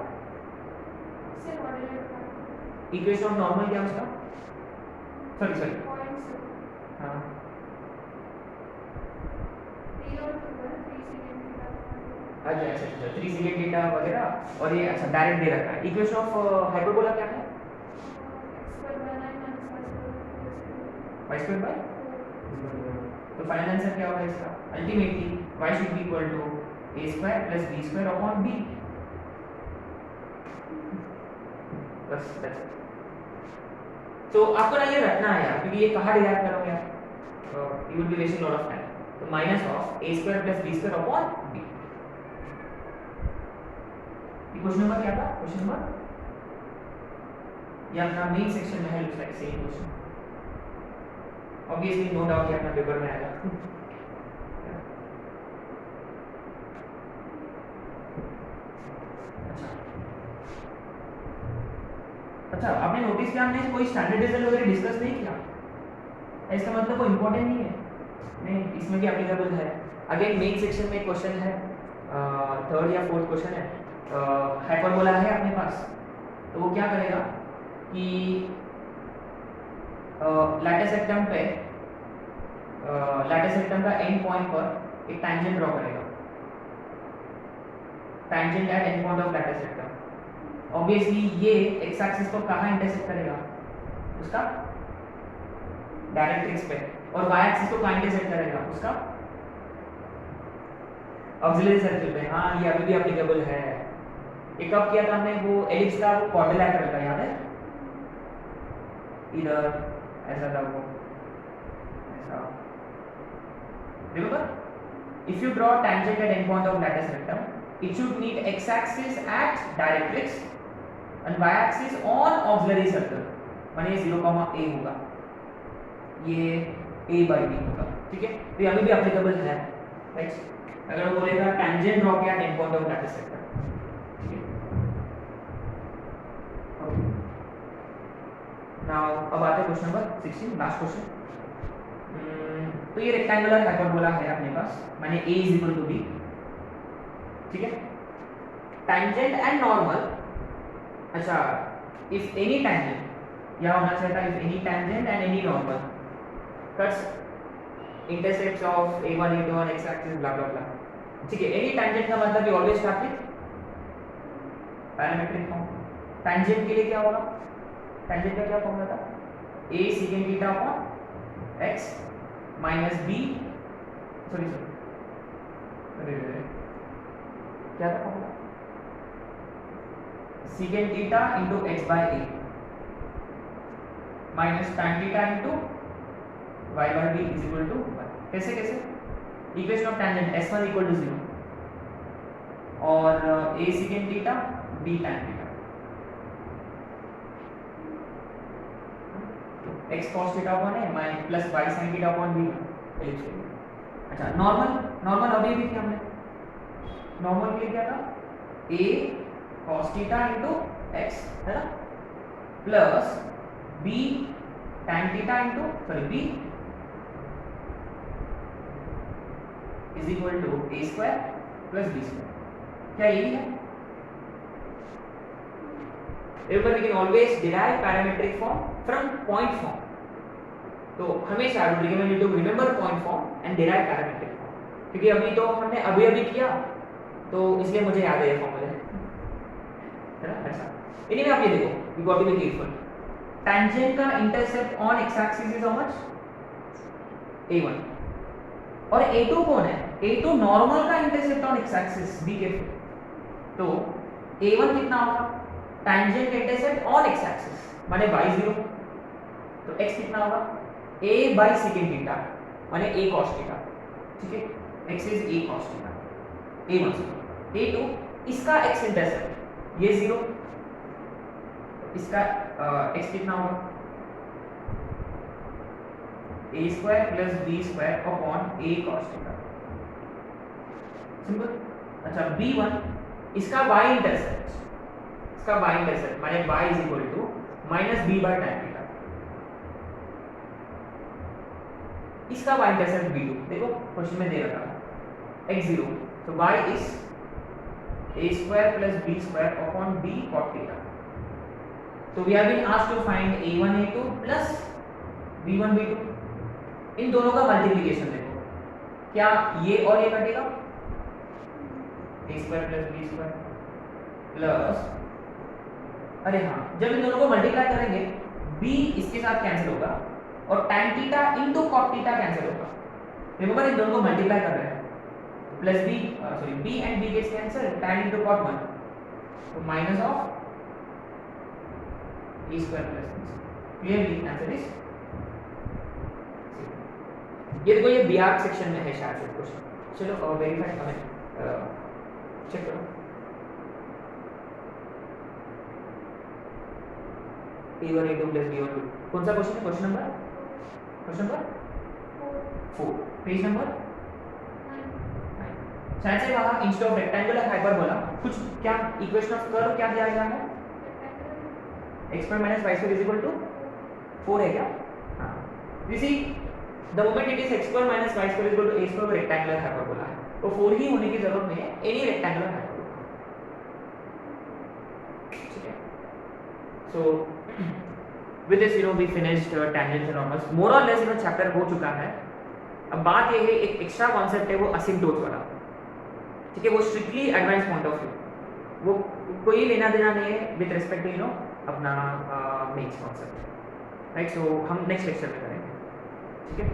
इक्वेशन ऑफ नॉर्मल क्या उसका, सॉरी हाँ अच्छा अच्छा अच्छा 3 सेकंड डेटा वगैरह, और ये अच्छा डायरेक्ट दे रखा है। इक्वेशन ऑफ हाइपरबोला क्या है, y स्क्वायर बाय, तो फाइनल आंसर क्या होगा इसका, ultimately y should be equal to a square plus b square upon b, बस दैट्स इट। तो आपको ना ये रखना है यार, क्योंकि ये कहाँ डिराइव करोगे आप, you will be wasting lot of time. तो minus of a square plus b square upon b। Question number क्या था, क्वेश्चन नंबर ये अपना मेन सेक्शन में है, looks like same question, obviously no doubt ये अपना पेपर में आएगा। अच्छा आपने नोटिस किया हमने कोई स्टैंडर्डाइजेशन वगैरह डिस्कस नहीं किया, इसका मतलब कोई इंपॉर्टेंट नहीं है, नहीं इसमें भी एप्लीकेबल है। अगेन मेन सेक्शन में क्वेश्चन है, थर्ड या फोर्थ क्वेश्चन है, हाइपरबोला है अपने पास, तो वो क्या करेगा कि लैटिस सेक्टम पे, लैटिस सेक्टम का एंड पॉइंट पर एक टैंजेंट ड्रॉ करेगा, tangent at end point of latus rectum. Obviously ये एक्स एक्सिस को कहाँ इंटरसेक्ट करेगा, उसका डायरेक्ट्रिक्स पे, और वाई एक्सिस को कहाँ इंटरसेक्ट करेगा, उसका ऑक्सिलरी सर्किल पे। हाँ ये अभी भी एप्लीकेबल है। ये कब किया था हमने, वो एलिप्स का क्वाड्रिलैटरल का याद है, इधर ऐसा था वो ऐसा, remember if you draw tangent at end point of lattice rectum it should meet x axis at directrix and y axis on auxiliary circle, माने 0, a होगा, ये a by b होगा, ठीक है। तो ये अभी भी एप्लीकेबल है, राइट। अगर वो बोलेगा tangent ड्रॉ किया at end point of lattice rectum, now अब आते हैं क्वेश्चन नंबर 16, लास्ट क्वेश्चन। तो ये रेक्टेंगुलर हाइपरबोला है अपने पास, माने a is equal to b, ठीक है। tangent and normal, अच्छा, if any tangent, यह होना चाहिए था if any tangent and any normal cuts intercepts of a1 a2 on x axis blah blah blah, ठीक है। any tangent का मतलब ये always start with parametric form. tangent के लिए क्या होगा, tangent का क्या फॉर्मूला था, a secant theta upon x minus b, sorry क्या था formula, secant theta into x by a minus tan theta into y by b is equal to 1। कैसे कैसे, equation of tangent s1 equal to 0 और a secant theta b tan theta, x cos theta upon a minus plus y sin theta upon b ellipse के लिए। अच्छा, normal अभी भी थी हमने, नॉर्मल के लिए क्या था, a cos theta into x है ना, plus b tan theta into b is equal to a square plus b square, क्या यही है। Remember we can always derive parametric form from point form, तो हमेशा we need to remember point form and derive parametric form, क्योंकि अभी तो हमने अभी किया तो इसलिए मुझे याद है ये फॉर्मूले, है ना। अच्छा, anyway आप ये देखो, you got to be careful, tangent का intercept on x axis is how much, a1, और a2 कौन है, a2 नॉर्मल का intercept on x axis, be careful, तो a1 कितना होगा, tangent intercept on x axis माने y0, तो x कितना होगा, a by secant theta माने a cos theta, ठीक है, x is a cos theta, a1 a2 इसका x इंटरसेप्ट ये 0, इसका x कितना होगा, a square plus b square upon a cos theta, simple. अच्छा, b1 इसका y इंटरसेप्ट, माने y is equal to minus b by tan theta, इसका y intercept b2, देखो क्वेश्चन में दे रखा है x0, तो y is a square plus b square upon b cot theta, so we have been asked to find a1 a2 plus b1 b2, इन दोनों का multiplication देखो, क्या ये और ये कटेगा, a square plus b square plus, अरे हाँ, जब इन दोनों को मल्टीप्लाई करेंगे b इसके साथ कैंसिल होगा और tan theta into cot theta cancel होगा, रिमेंबर इन दोनों को मल्टीप्लाई कर रहे हैं, plus b and b gets cancel, tan into cot 1, तो minus of a square plus b, clearly answer is, ये देखो ये बिहार सेक्शन में है शायद से क्वेश्चन, चलो वेरीफाई हमें चेक करो, a1 a2 plus b1 2, कौन सा क्वेश्चन है, क्वेश्चन नंबर 4, पेज नंबर 9, शायद से वहां इंस्टेड ऑफ रेक्टेंगुलर हाइपरबोला कुछ क्या इक्वेशन ऑफ कर्व क्या दिया गया है, x square minus y square is equal to 4 है क्या, हां, you see the moment it is x square minus y square is equal to a square rectangular hyperbola है, तो 4 ही होने की जरूरत नहीं है, any rectangular hyperbola, ठीक है। So with this we finished tangents and normals, more or less chapter हो चुका है। अब बात ये है, एक एक्स्ट्रा कॉन्सेप्ट है वो असिम्प्टोट्स वाला, ठीक है, वो strictly advance point of view, वो कोई लेना देना नहीं है विद रिस्पेक्ट टू अपना मेन्स कॉन्सेप्ट, राइट। सो हम नेक्स्ट लेक्चर में करेंगे, ठीक है।